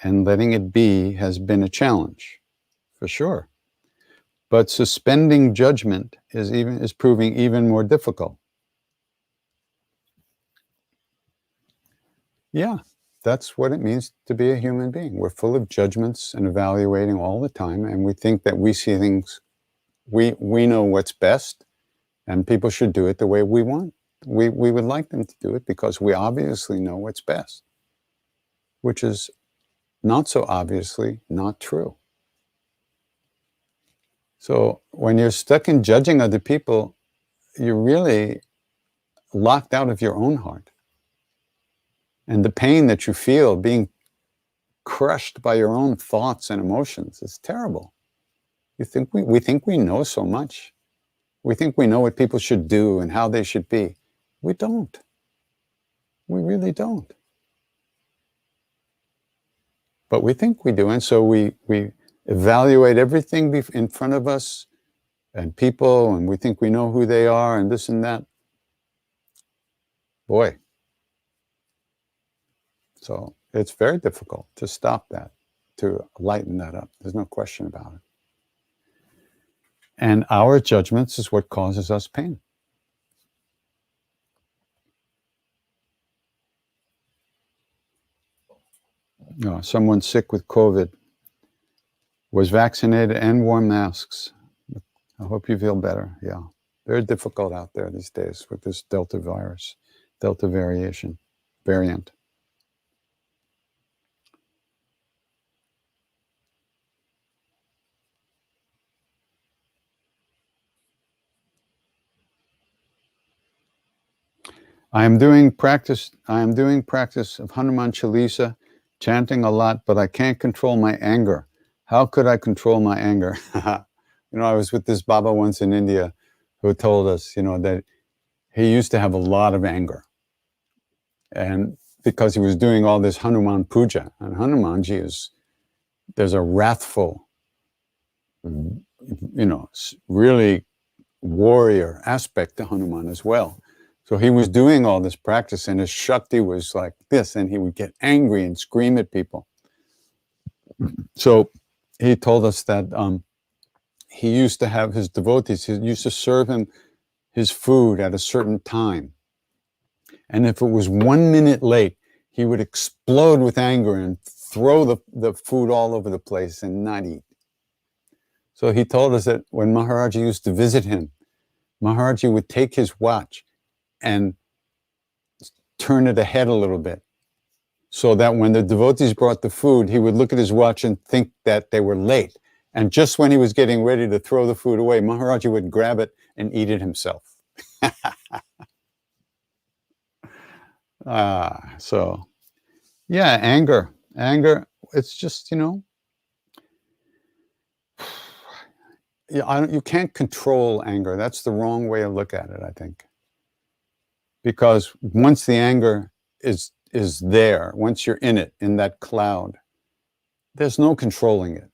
and letting it be has been a challenge, for sure. But suspending judgment is proving even more difficult. Yeah, that's what it means to be a human being. We're full of judgments and evaluating all the time, and we think that we see things, we know what's best, and people should do it the way we want. We would like them to do it because we obviously know what's best, which is not so obviously not true. So when you're stuck in judging other people, you're really locked out of your own heart. And the pain that you feel being crushed by your own thoughts and emotions is terrible. We think we know so much. We think we know what people should do and how they should be. We don't. We really don't. But we think we do. And so we evaluate everything in front of us and people, and we think we know who they are and this and that. Boy. So it's very difficult to stop that, to lighten that up. There's no question about it. And our judgments is what causes us pain. Someone sick with COVID was vaccinated and wore masks. I hope you feel better. Yeah. Very difficult out there these days with this Delta variant. I am doing practice of Hanuman Chalisa, chanting a lot, but I can't control my anger. How could I control my anger? I was with this Baba once in India who told us, that he used to have a lot of anger. And because he was doing all this Hanuman puja, and Hanumanji there's a wrathful, really warrior aspect to Hanuman as well. So he was doing all this practice and his Shakti was like this, and he would get angry and scream at people. So he told us that he used to have his devotees, he used to serve him his food at a certain time. And if it was 1 minute late, he would explode with anger and throw the food all over the place and not eat. So he told us that when Maharaji used to visit him, Maharaji would take his watch and turn it ahead a little bit, so that when the devotees brought the food, he would look at his watch and think that they were late. And just when he was getting ready to throw the food away, Maharaji would grab it and eat it himself. So, yeah, anger, it's just, you can't control anger. That's the wrong way to look at it, I think. Because once the anger is there, once you're in it, in that cloud, there's no controlling it.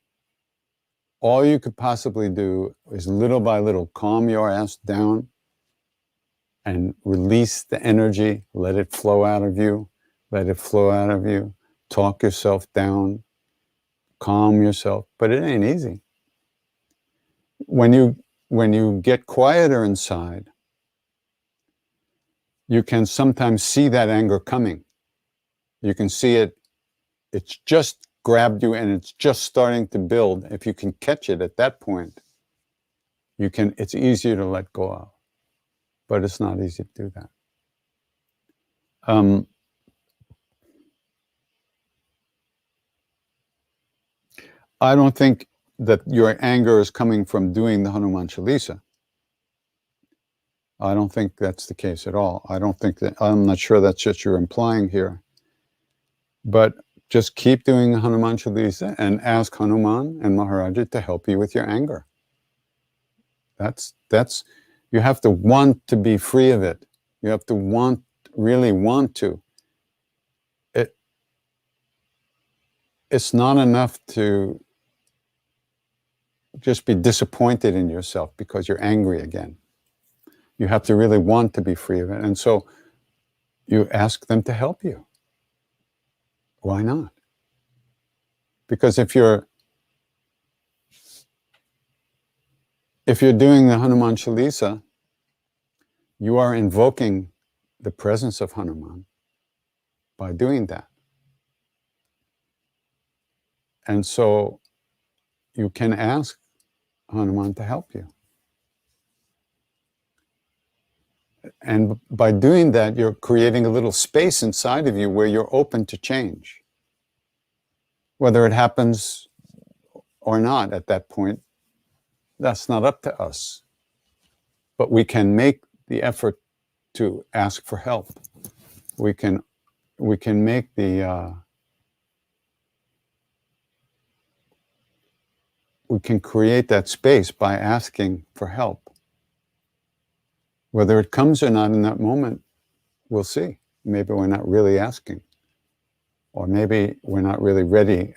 All you could possibly do is little by little calm your ass down and release the energy, let it flow out of you, talk yourself down, calm yourself, but it ain't easy. When you get quieter inside, you can sometimes see that anger coming. You can see it's just grabbed you and it's just starting to build. If you can catch it at that point, it's easier to let go of. But it's not easy to do that. I don't think that your anger is coming from doing the Hanuman Chalisa. I don't think that's the case at all. I'm not sure that's what you're implying here. But just keep doing Hanuman Chalisa and ask Hanuman and Maharaja to help you with your anger. You have to want to be free of it. You have to really want to. It's not enough to just be disappointed in yourself because you're angry again. You have to really want to be free of it. And so you ask them to help you. Why not? Because if you're doing the Hanuman Chalisa, you are invoking the presence of Hanuman by doing that. And so you can ask Hanuman to help you. And by doing that, you're creating a little space inside of you where you're open to change. Whether it happens or not at that point, that's not up to us. But we can make the effort to ask for help. We can make we can create that space by asking for help. Whether it comes or not in that moment, we'll see. Maybe we're not really asking. Or maybe we're not really ready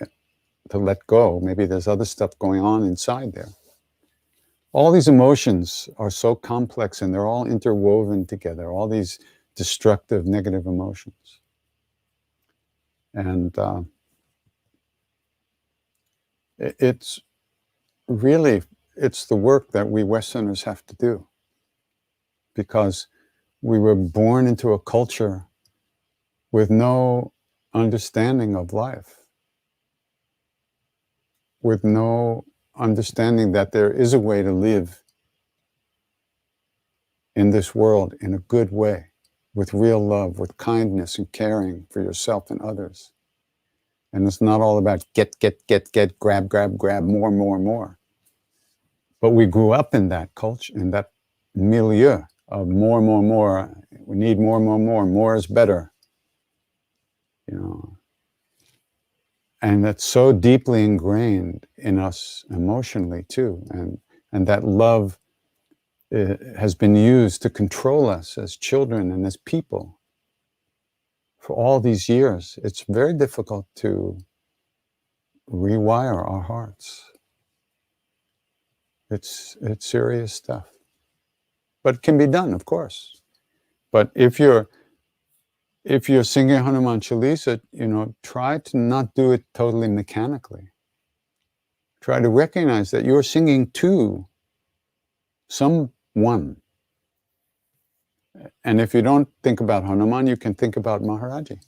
to let go. Maybe there's other stuff going on inside there. All these emotions are so complex and they're all interwoven together, all these destructive, negative emotions. And it's the work that we Westerners have to do, because we were born into a culture with no understanding of life, with no understanding that there is a way to live in this world in a good way, with real love, with kindness and caring for yourself and others. And it's not all about get, grab, more. But we grew up in that culture, in that milieu of more, more, more. We need more, more, more. More is better. And that's so deeply ingrained in us emotionally too. And that love has been used to control us as children and as people for all these years. It's very difficult to rewire our hearts. It's serious stuff. But it can be done, of course. But if you're singing Hanuman Chalisa, try to not do it totally mechanically. Try to recognize that you're singing to someone. And if you don't think about Hanuman, you can think about Maharaji.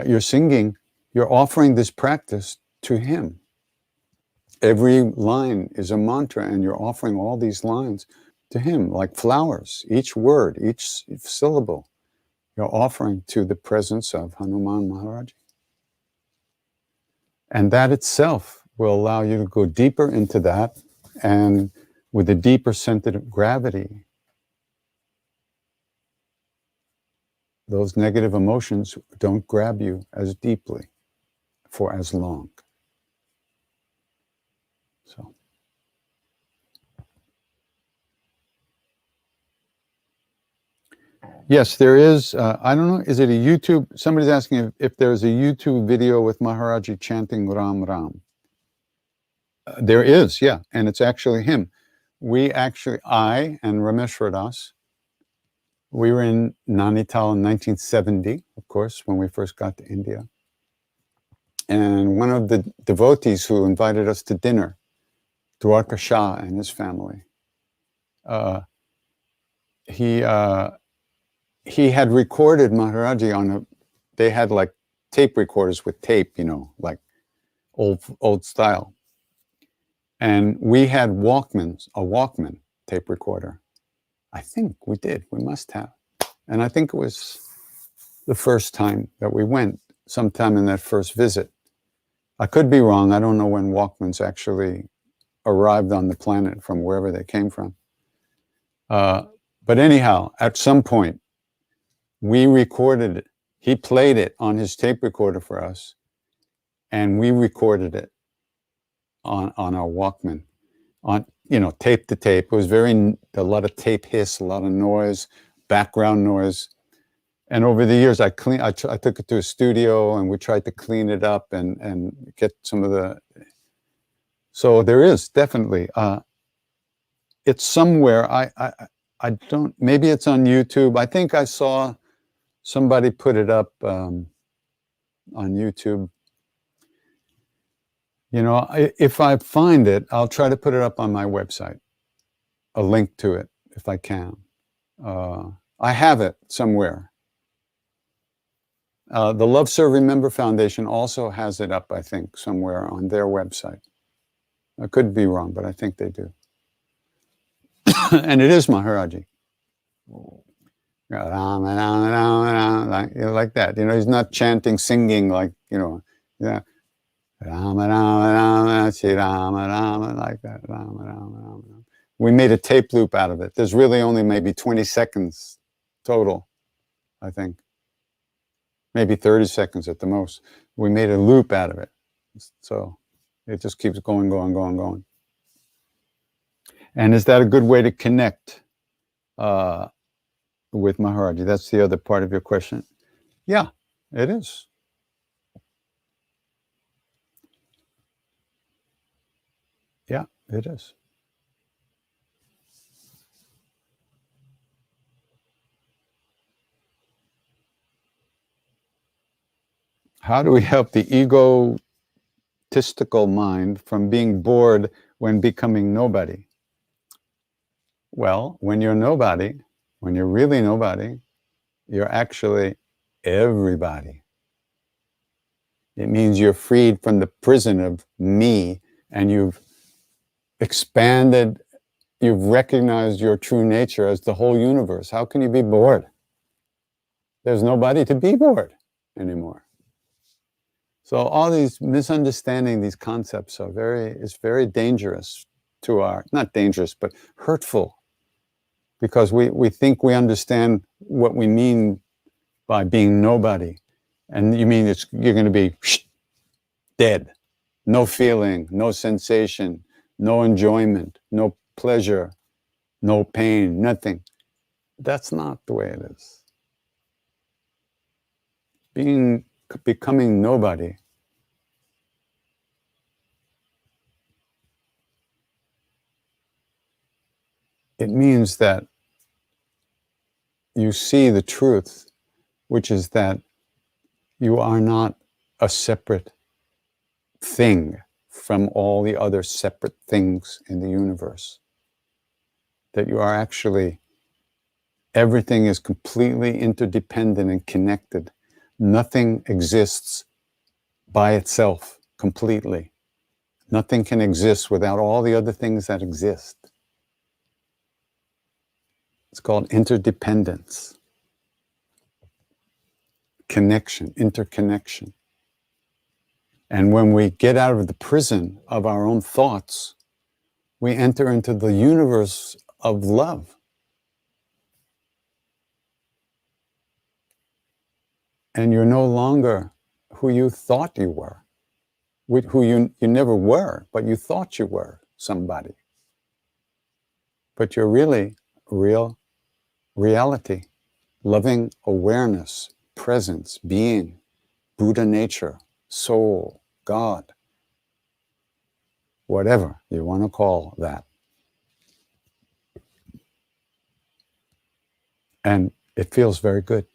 You're singing, you're offering this practice to him. Every line is a mantra, and you're offering all these lines to him, like flowers. Each word, each syllable, you're offering to the presence of Hanuman Maharaji. And that itself will allow you to go deeper into that, and with a deeper sense of gravity, those negative emotions don't grab you as deeply for as long. So. Yes, there is. I don't know, is it a YouTube? Somebody's asking if there's a YouTube video with Maharaji chanting Ram Ram. There is, yeah, and it's actually him. I and Rameshwar Das, we were in Nainital in 1970, of course, when we first got to India. And one of the devotees who invited us to dinner, Dwarka Shah and his family, he had recorded Maharaji they had like tape recorders with tape, like old style. And we had a Walkman tape recorder. I think we did, we must have. And I think it was the first time that we went, sometime in that first visit. I could be wrong, I don't know when Walkmans actually arrived on the planet from wherever they came from. But anyhow, at some point, we recorded it. He played it on his tape recorder for us, and we recorded it on our Walkman, on tape to tape. It was a lot of tape hiss, a lot of noise, background noise. And over the years, I took it to a studio, and we tried to clean it up and get some of the. So there is definitely. It's somewhere. I don't. Maybe it's on YouTube. I think I saw somebody put it up on YouTube. If I find it, I'll try to put it up on my website, a link to it, if I can. I have it somewhere. The Love Serve Remember Foundation also has it up, I think, somewhere on their website. I could be wrong, but I think they do. And it is Maharaji. Like that. He's not chanting, singing like, yeah. Rama Rama Rama Shri Rama Rama, like that. Rama Rama Rama. We made a tape loop out of it. There's really only maybe 20 seconds total, I think. Maybe 30 seconds at the most. We made a loop out of it. So it just keeps going, going, going, going. And is that a good way to connect with Maharaji? That's the other part of your question. Yeah, it is. Yeah, it is. How do we help the egotistical mind from being bored when becoming nobody? Well, when you're nobody, when you're really nobody, you're actually everybody. It means you're freed from the prison of me, and you've expanded, you've recognized your true nature as the whole universe. How can you be bored? There's nobody to be bored anymore. So all these misunderstanding, these concepts it's very dangerous to not dangerous, but hurtful because we think we understand what we mean by being nobody. And you mean you're going to be dead, no feeling, no sensation, no enjoyment, no pleasure, no pain, nothing. That's not the way it is. Becoming nobody it means that you see the truth, which is that you are not a separate thing from all the other separate things in the universe. That you are actually, everything is completely interdependent and connected. Nothing exists by itself completely. Nothing can exist without all the other things that exist. It's called interdependence, connection, interconnection. And when we get out of the prison of our own thoughts, we enter into the universe of love. And you're no longer who you thought you were, who you never were, but you thought you were somebody. But you're really real reality, loving awareness, presence, being, Buddha nature, soul, God, whatever you want to call that. And it feels very good.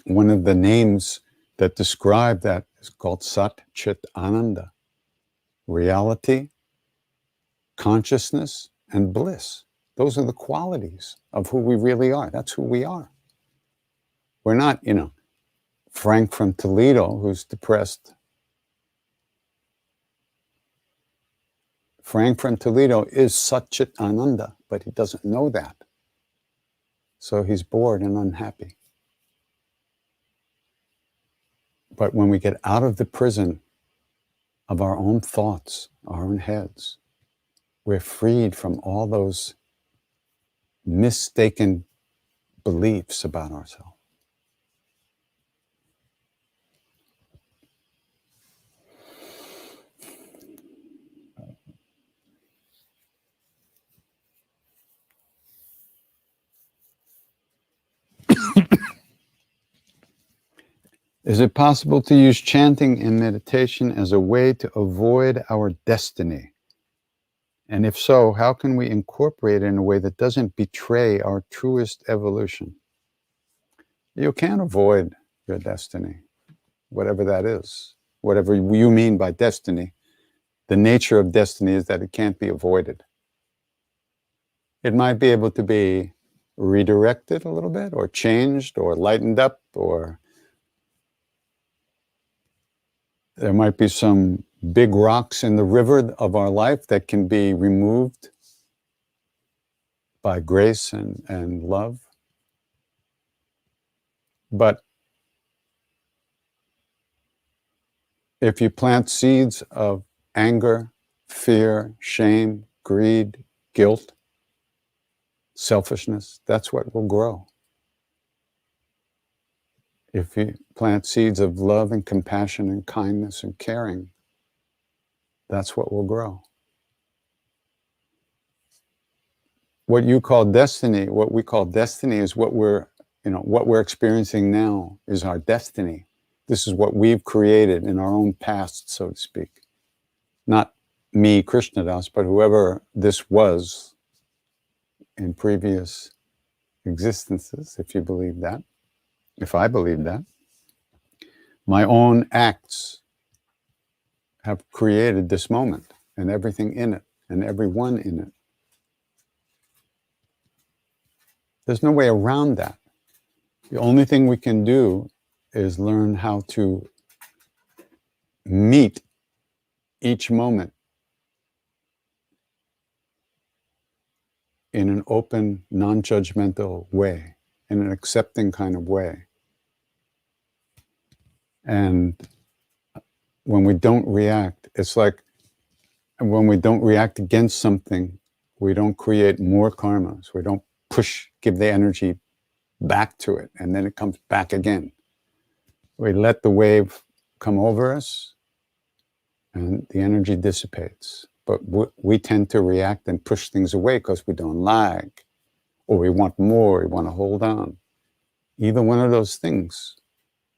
One of the names that describe that is called Sat Chit Ananda, reality, consciousness, and bliss. Those are the qualities of who we really are. That's who we are. We're not, Frank from Toledo who's depressed. Frank from Toledo is Sat Chit Ananda, but he doesn't know that. So he's bored and unhappy. But when we get out of the prison of our own thoughts, our own heads, we're freed from all those mistaken beliefs about ourselves. Is it possible to use chanting and meditation as a way to avoid our destiny? And if so, how can we incorporate it in a way that doesn't betray our truest evolution? You can't avoid your destiny, whatever that is. Whatever you mean by destiny, the nature of destiny is that it can't be avoided. It might be able to be redirected a little bit, or changed, or lightened up, or there might be some big rocks in the river of our life that can be removed by grace and love. But if you plant seeds of anger, fear, shame, greed, guilt, selfishness, that's what will grow. If you plant seeds of love and compassion and kindness and caring, that's what will grow. What you call destiny, what we call destiny is what we're experiencing now is our destiny. This is what we've created in our own past, so to speak. Not me, Krishna Das, but whoever this was in previous existences, if you believe that. If I believe that, my own acts have created this moment and everything in it and everyone in it. There's no way around that. The only thing we can do is learn how to meet each moment in an open, non-judgmental way, in an accepting kind of way. And when we don't react, it's like when we don't react against something, We don't create more karmas. We don't give the energy back to it, and then it comes back again. We let the wave come over us, and the energy dissipates. But we tend to react and push things away because we don't like, or we want more, we want to hold on. Either one of those things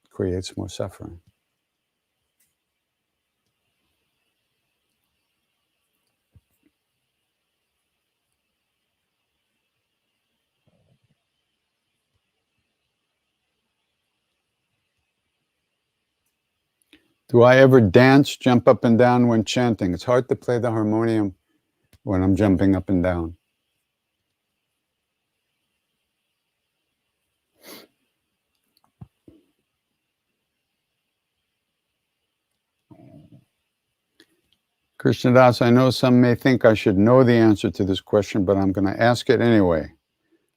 creates more suffering. Do I ever dance, jump up and down when chanting? It's hard to play the harmonium when I'm jumping up and down. Krishnadas, I know some may think I should know the answer to this question, but I'm going to ask it anyway.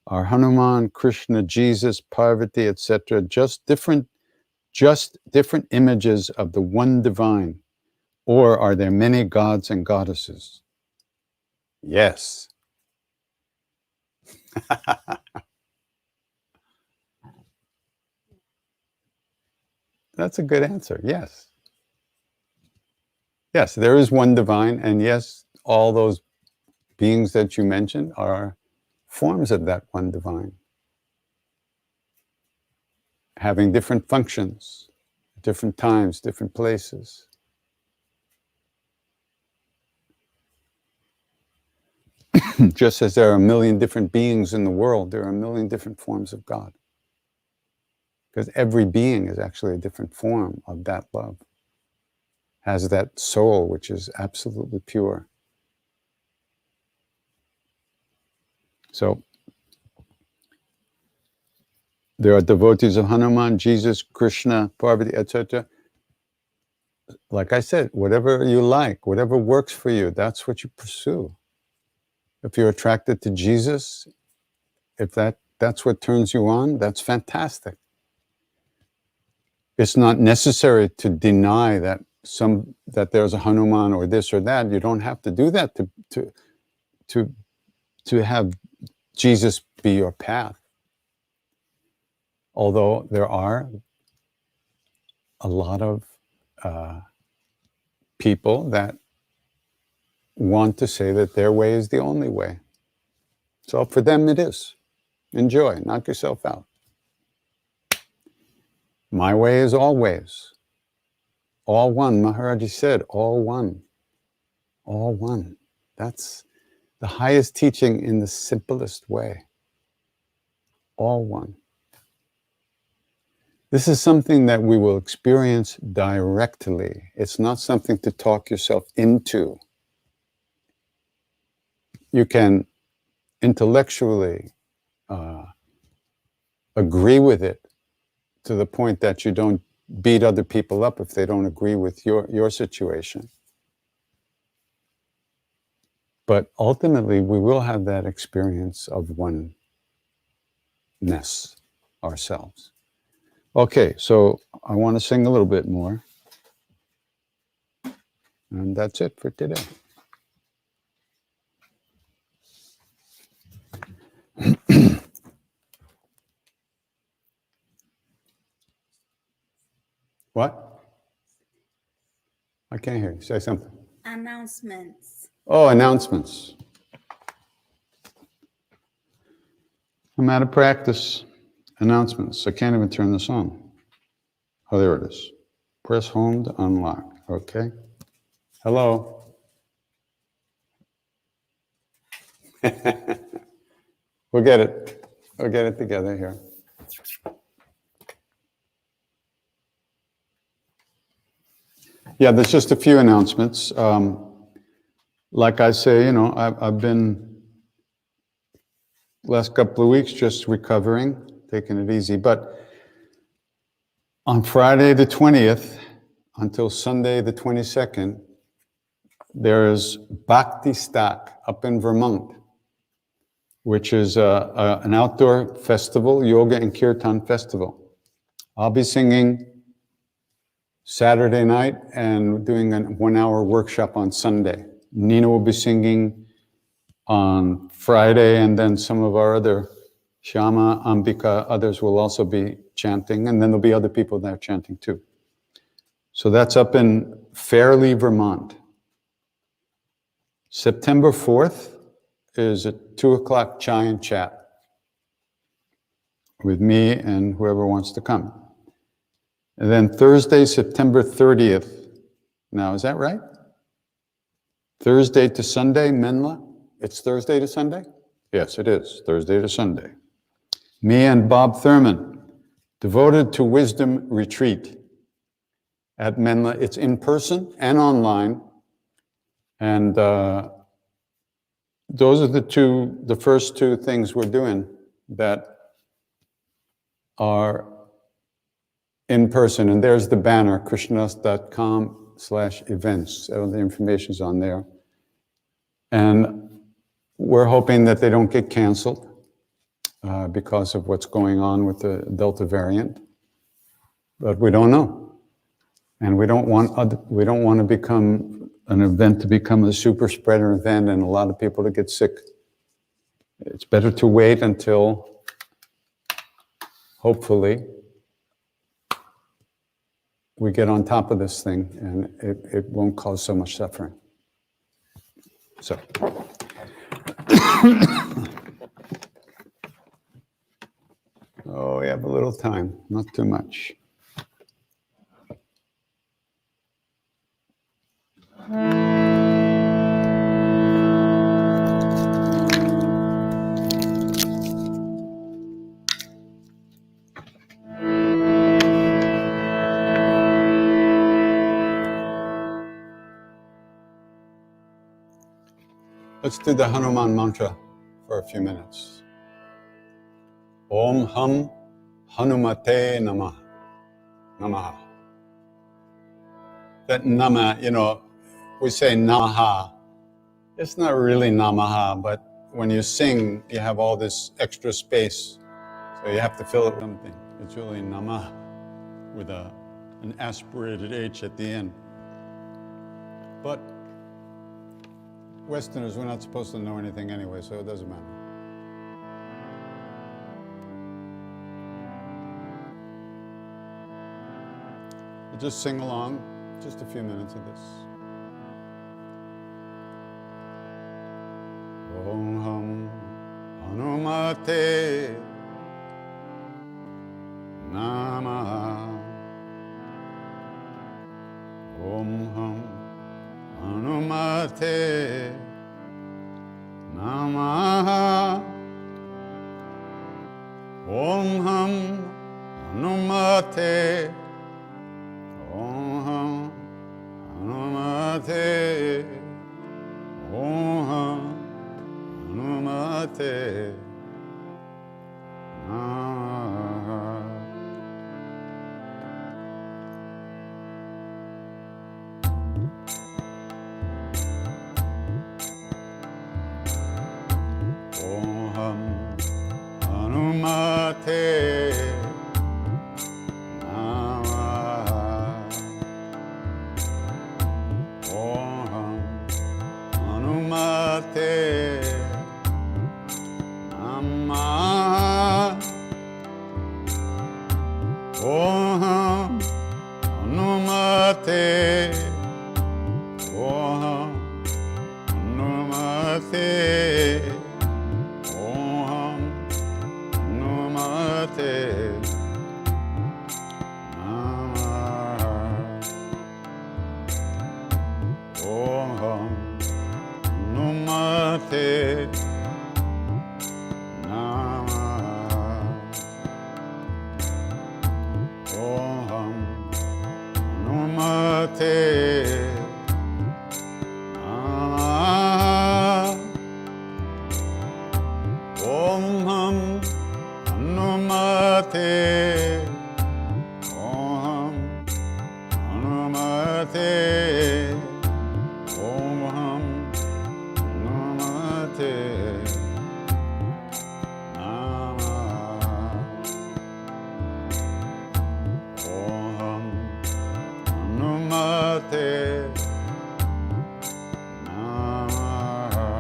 Are Hanuman, Krishna, Jesus, Parvati, etc. just different images of the one divine? Or are there many gods and goddesses? Yes. That's a good answer. Yes. Yes, there is one divine, and yes, all those beings that you mentioned are forms of that one divine, having different functions, different times, different places. Just as there are a million different beings in the world, there are a million different forms of God. Because every being is actually a different form of that love, has that soul which is absolutely pure. So, there are devotees of Hanuman, Jesus, Krishna, Parvati, etc. Like I said, whatever you like, whatever works for you, that's what you pursue. If you're attracted to Jesus, if that's what turns you on, that's fantastic. It's not necessary to deny that there's a Hanuman or this or that. You don't have to do that to have Jesus be your path. Although there are a lot of people that want to say that their way is the only way. So for them it is. Enjoy, knock yourself out. My way is always. All one, Maharaji said, all one. All one. That's the highest teaching in the simplest way. All one. This is something that we will experience directly. It's not something to talk yourself into. You can intellectually agree with it to the point that you don't beat other people up if they don't agree with your situation. But ultimately, we will have that experience of oneness ourselves. Okay, so I want to sing a little bit more. And that's it for today. What? I can't hear you. Say something. Announcements. Oh, announcements. I'm out of practice. Announcements. I can't even turn this on. Oh, there it is. Press home to unlock. Okay. Hello. We'll get it. We'll get it together here. Yeah, there's just a few announcements. Like I say, I've been last couple of weeks just recovering, taking it easy. But on Friday the 20th until Sunday the 22nd, there is Bhakti Stack up in Vermont, which is an outdoor festival, yoga and kirtan festival. I'll be singing Saturday night and doing a 1-hour workshop on Sunday. Nina will be singing on Friday, and then some of our other Shyama, Ambika, others will also be chanting, and then there'll be other people there chanting too. So that's up in Fairleigh, Vermont. September 4th is a 2 o'clock chai and chat with me and whoever wants to come. And then Thursday, September 30th. Now, is that right? Thursday to Sunday, Menla? It's Thursday to Sunday? Yes, it is, Thursday to Sunday. Me and Bob Thurman, Devoted to Wisdom Retreat at Menla. It's in person and online. And those are the first two things we're doing that are in person. And there's the banner, krishnas.com/events. All the information's on there. And we're hoping that they don't get canceled because of what's going on with the Delta variant. But we don't know. And we don't want to become an event to become a super spreader event and a lot of people to get sick. It's better to wait until, hopefully, we get on top of this thing and it won't cause so much suffering. So. Oh, we have a little time, not too much. Let's do the Hanuman Mantra for a few minutes. Om Ham Hanumate Namah. Namaha. That Nama, we say Namaha. It's not really Namaha, but when you sing, you have all this extra space. So you have to fill it with something. It's really Namah with an aspirated H at the end. But Westerners, we're not supposed to know anything anyway, so it doesn't matter. Just sing along, just a few minutes of this. Om Ham Hanumate Namaha. Om Ham Hanumate Namaha. Om Ham Hanumate. Om Ham Hanumate. Om Ham Hanumate Namaha. Om Ham Hanumate Namaha. Om Ham Hanumate Namaha. Om Ham Hanumate. Om Ham Hanumate. Om Ham Hanumate Namaha. Om Ham Hanumate Namaha. Om Ham Hanumate Namaha. Om Ham Hanumate. Om Hanumate. Om Ham Hanumate Namaha. Om Ham Hanumate Namaha.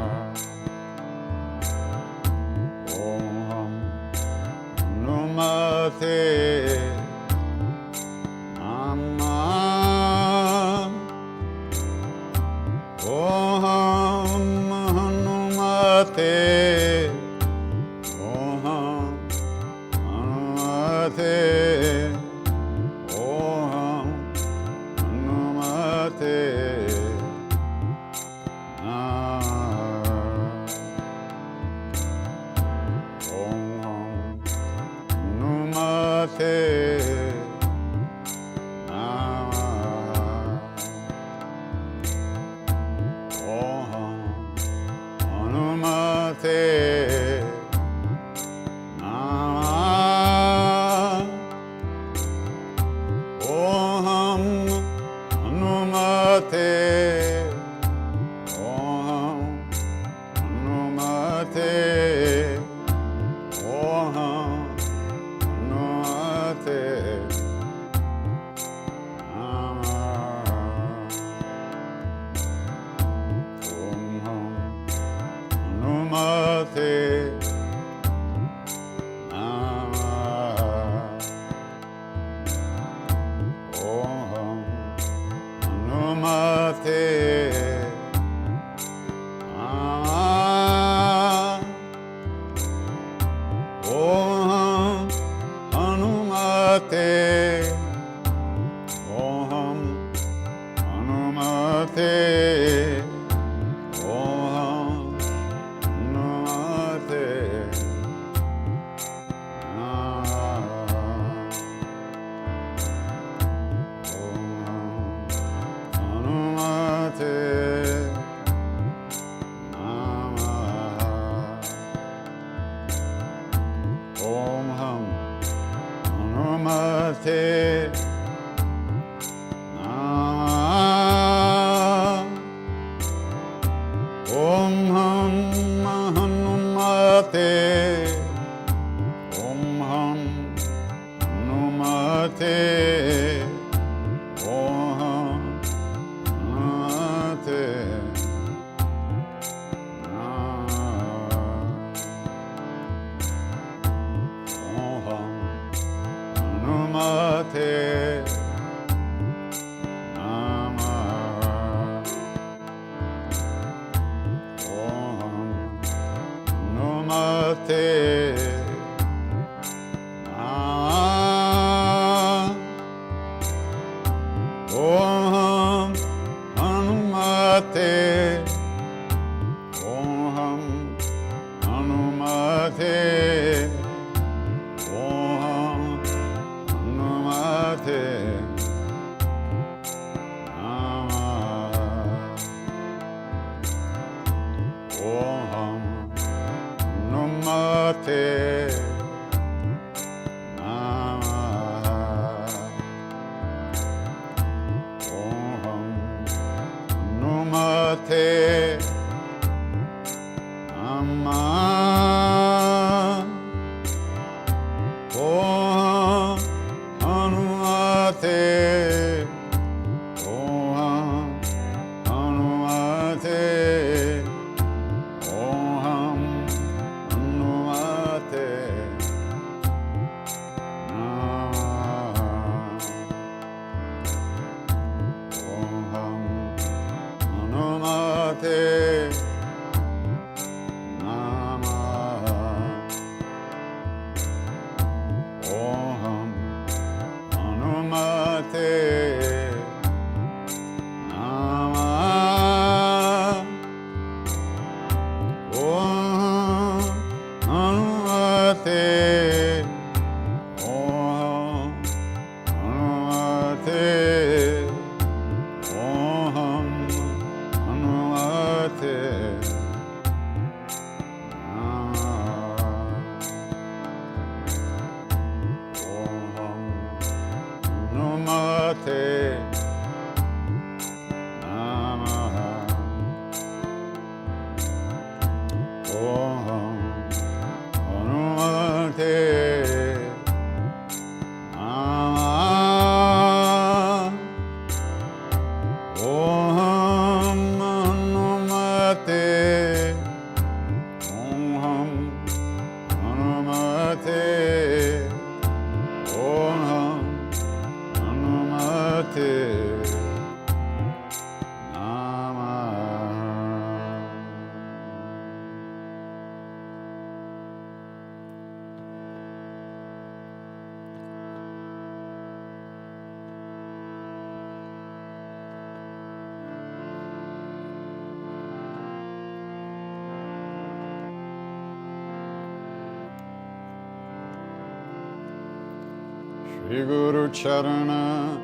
Shri Guru Charana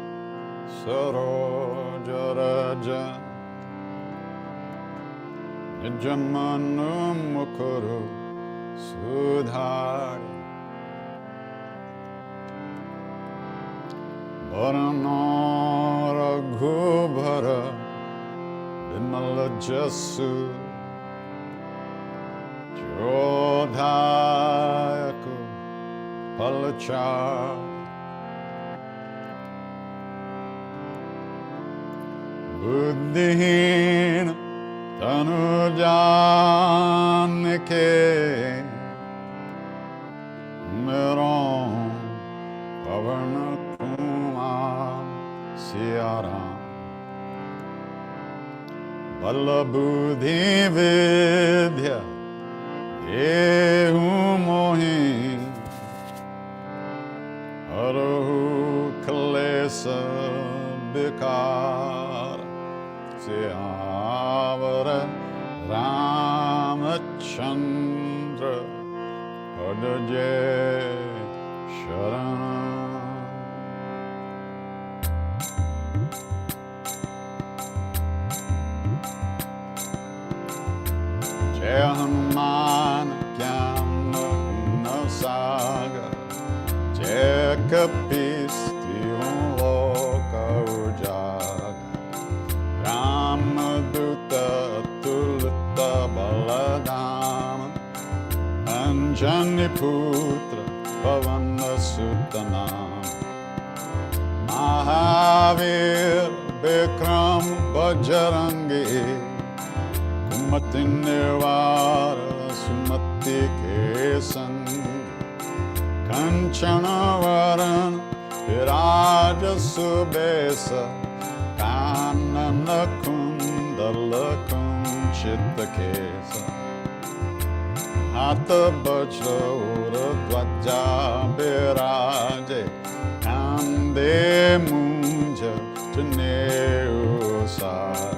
Saroja Raja Nijamanu Mukuru Sudhari Varana Raghubhara Vimala Jasu Jodhayaku Palachar Buddhihina Tanujanike Meron Pavanakuma Siaram Vallabudhi Vidya Ehu Mohi Harahu Kalesa Bikar Siyavara Ramachandra Padaje Sharanam Jai Hanuman Jnana Guna Sagar Jai Kapis Tihun Loka Ujagar Ramaduta Tulita Baladama Anjani Putra Pavana Sutanam Mahavir Bikram Bajrangi Kumati Nirvara Sumati Kesan Kanchana Varan Viraja Subesa Kanana Kundala Kunchita Kesa Hatha Bajra Ura Dvaja Viraje Kande Munja Janeu Sari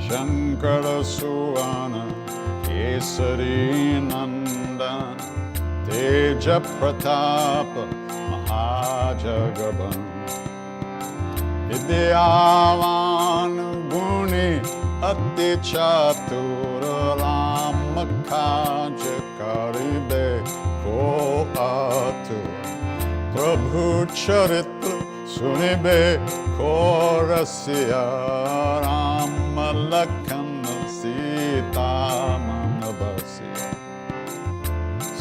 Shankara Suvana Kesari Nandan Teja Pratapa Mahajagaban Vidyavan Guni Ati Chatura Ramakaja Karibe Ko Atu Prabhu Charitra Sunibe Ko Rasya Ramalakana Sita Manabasya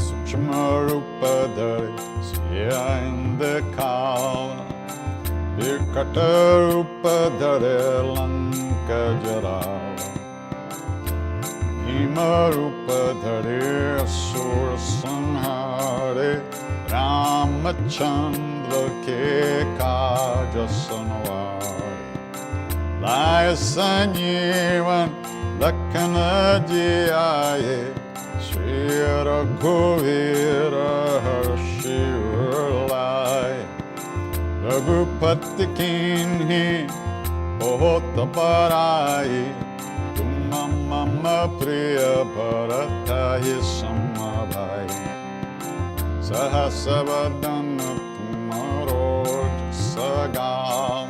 Suchmarupadari Siya in the Kavana Vikatarupadare Lanka Jarava Himarupadare Asura Sanhare Ramachandra Ke Kaja Sanwari Lai Sanjeevan Lakhana Jiyaye Shri Raghuvira Harshi Urlai Raghupati Kinhi Ohota Parai Tumma Mama Priya Bharatahi Samabhai Sahasavadana Tumaro Sagal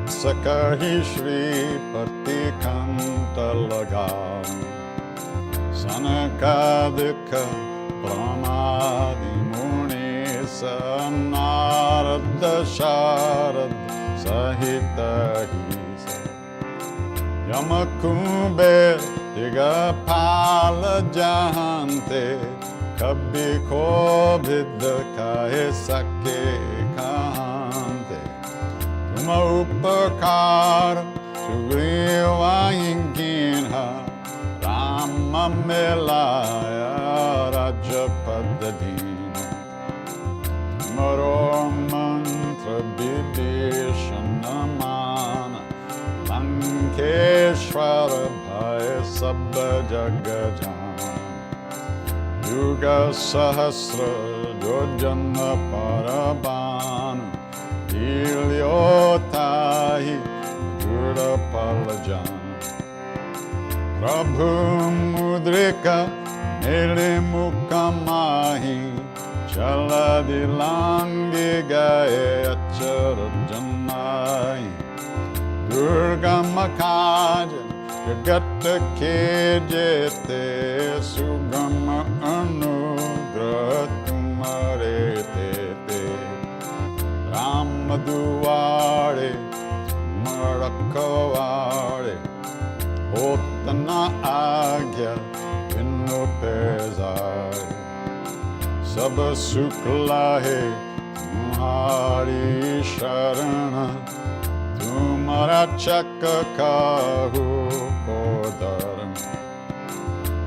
Sakahi Shri Pati Kanta Lagal Sanakadika Pramadi Muni Sanarada Sharad Sahita Hisa Yamakube Digapala Jahante Kabhi Ko Vidya Kahe Sake Kahante Tuma Upakar Sugriva Inkinha Rama Melaya Rajapadadina Tumaro Mantra Bibhishanamana Lankeshwara Bhaya Sabba Jagajana Yuga Sahasra Jojana Parabana Ilyotahi Jura Palajana Prabhu Mudrika Nili Mukamahi Shaladilangi gaye achara janai Durgama kaja jagata kejete Sugama anugrah tumhare te Ramaduare Marakavare Hotana agya Vinu pezai Sab sukla hai tumhari sharana Tumhara chakka kahu ko dharam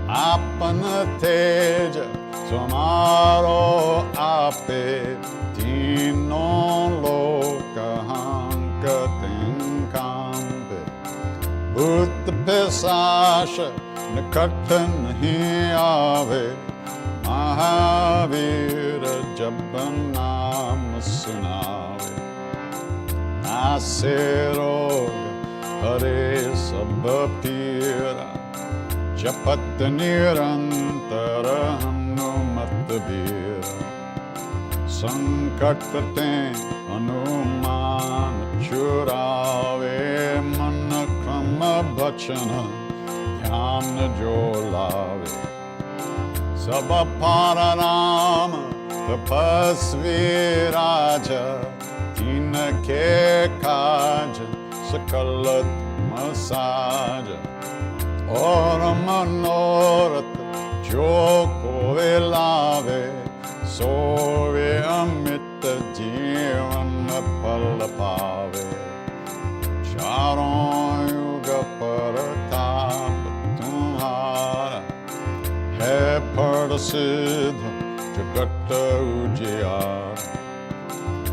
Apana teja Samaro ape Tinon loka hankatin kampe Bhut pesasha nikatan hi ave Mahavira jab naam sunave Nase roga hare sab pira Japat nirantara hanumat bira Sankat te hanuman churave Man krama bachana dhyan jo lave Saba paranama tapasvi raja Tinake kaja sakalat masaja Aur manorat jo kove lave Sove amit jeevan phal paave Charon yuga paratap tumhara Hai padasiddha jagat ujiyar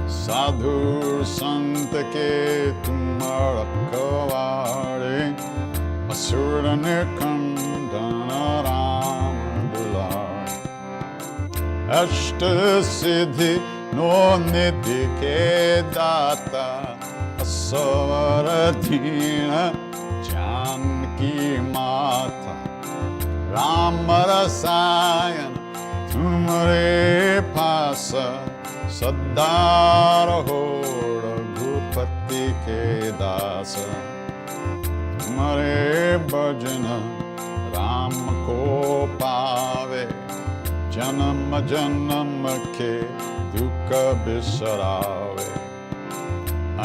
Sadhu sant ke tum rakhwale Asura nikandana ram dulare Ashta siddhi no nidhi ke data Asavaradhina Janki mata Rama rasayan tumhare pasa Saddar ho raghupati ke dasa Tumhare bhajana Ram ko paave Janam janam ke dukha bisarave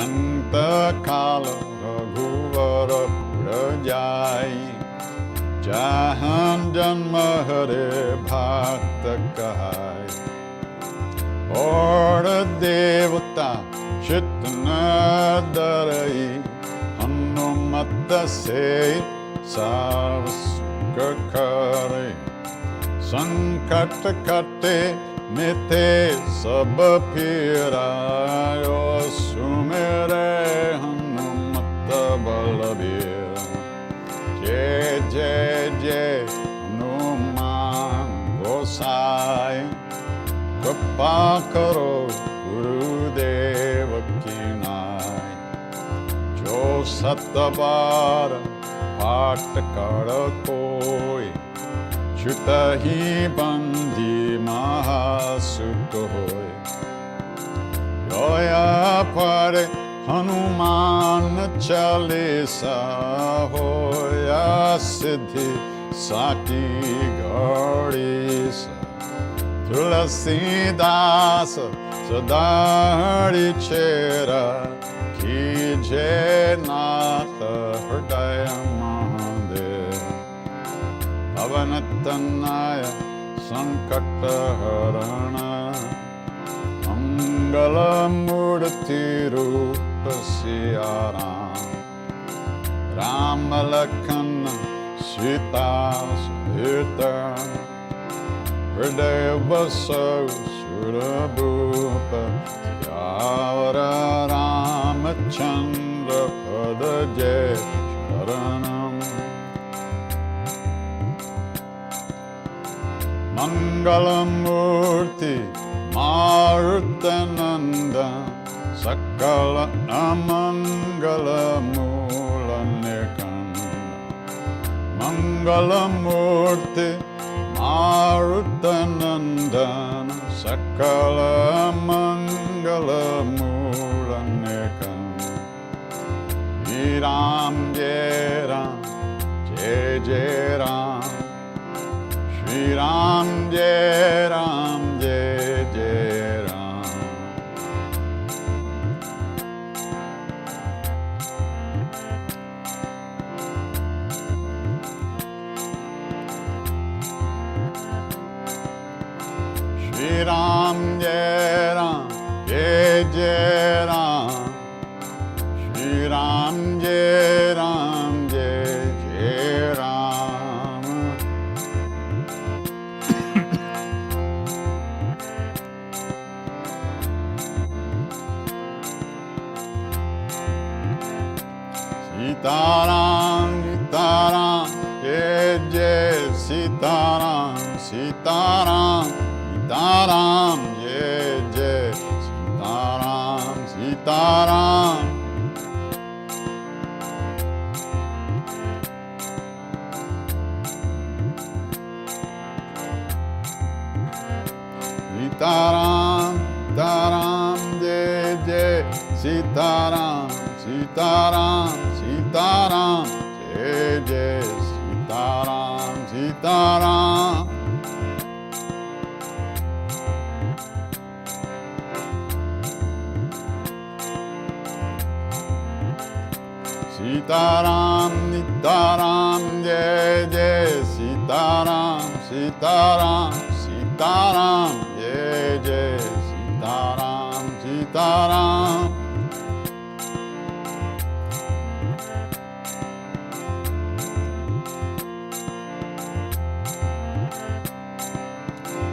Anta kala raghuvara purajai Jahan janma hare bhakta kahai Or devata chitna darai Hanumata se sarvasukha kare Sankat kate mite sab phirayo Sumere hanumata balabira Jai jai jai Hanuman Gosai Kripa karo Gurudeva ki nai Jo satabara paat kara koi Chuta hi bandi mahasuk hoy Yoya pare Hanuman Chalisa hoya siddhi saki gaurisa Tulasi dasa sadari chera ki jenata hridaya mandir Avanatanaya sankata harana Mangala murti rupa siyaram Rama Lakshmana Sita Sita Hridaya Vasa Surabhupa Yavara Ramachandra Padaje Sharanam Mangalamurti Marutananda Sakala Amangala Mula Nikanda Mangalamurti Marutananda Sakala Sakala Mangala Moolanekam Shri Ram Jai Ram Jai Jai Ram Shri Ram Jai Ram Jai Jai Ram Shri Ram Jai Ram Jai Jai Ram Shri Ram Jai Ram Jai Jai Ram Sitaram Sitaram Jai Jai Sitaram Sitaram Sitaram Jai Jai Sitaram Sitaram Sitaram Sitaram Jai Jai Sitaram Sitaram Sitaram Jai Jai Sitaram Sitaram Sitaram Sitaram Jai Jai Sitaram Sitaram Sitaram Jai Jai Sitaram Sitaram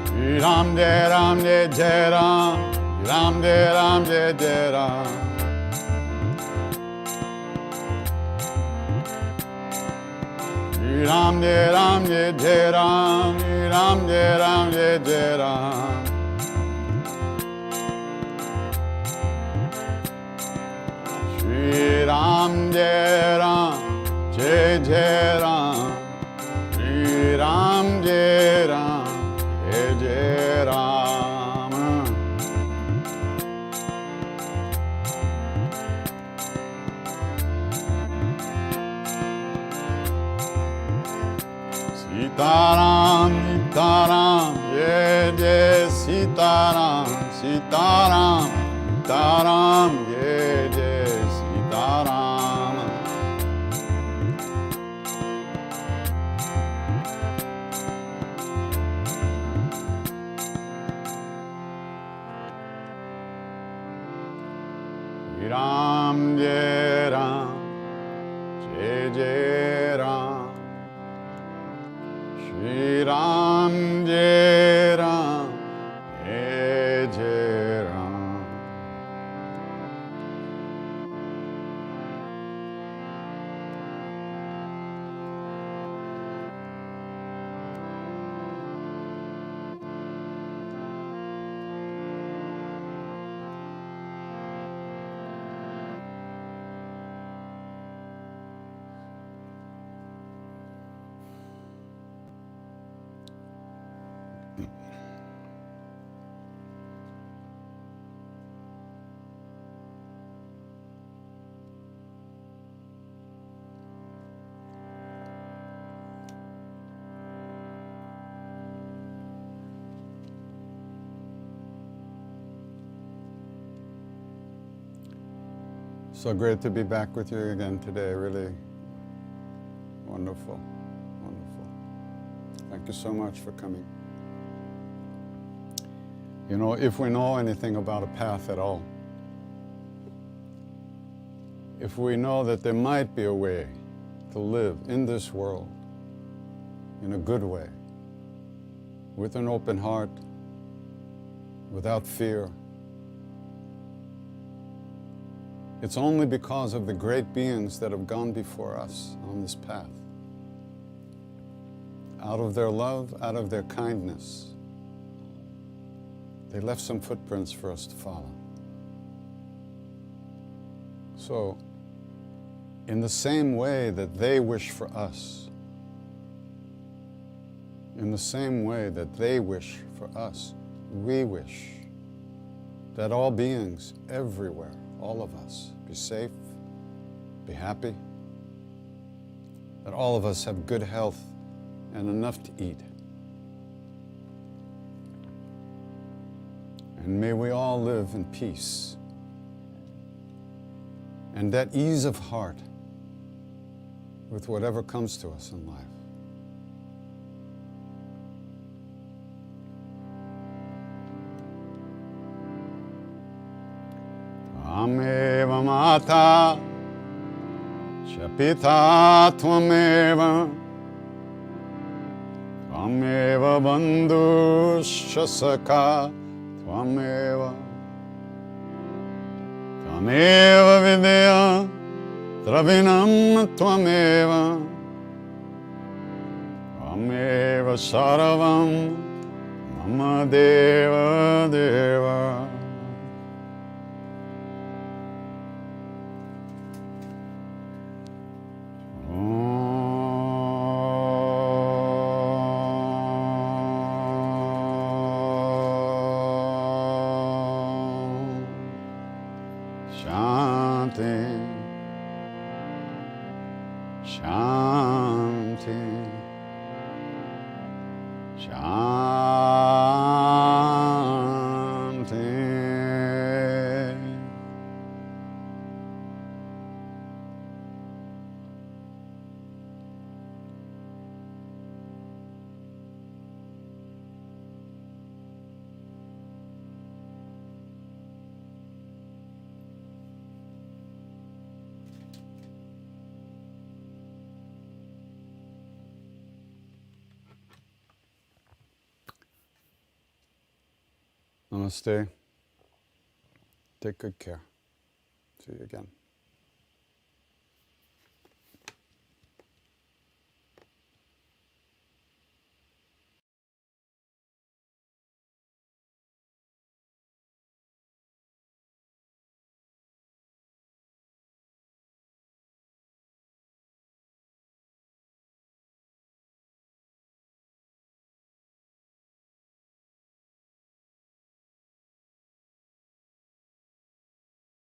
Shri Ram Jai Ram Jai Jai Ram Shri Ram Jai Ram Jai Jai Ram Shri Ram Jai Ram Jai Jai Ram Shri Ram Jai Ram Jai Jai Ram Shri Ram Jai Ram Jai Jai Ram Shri Ram Jai Ram Jai Jai Ram Sitaram Sitaram Jai Jai Sitaram Sitaram Sitaram Jai Jai Sitaram Shri Ram Jai Ram Jai Jai Ram Shri Ram Jai Ram Jai Jai Ram So great to be back with you again today, really wonderful, wonderful. Thank you so much for coming. You know, if we know anything about a path at all, if we know that there might be a way to live in this world in a good way, with an open heart, without fear, it's only because of the great beings that have gone before us on this path. Out of their love, out of their kindness, they left some footprints for us to follow. So, in the same way that they wish for us, in the same way that they wish for us, we wish that all beings everywhere, all of us, be safe, be happy, that all of us have good health and enough to eat. And may we all live in peace and that ease of heart with whatever comes to us in life. Tvameva mata cha pita tvameva tvameva bandhuscha sakha tvameva tvameva vidya dravinam tvameva tvameva sarvam mama deva deva. Chanting, chanting, chanting. Namaste. Take good care. See you again.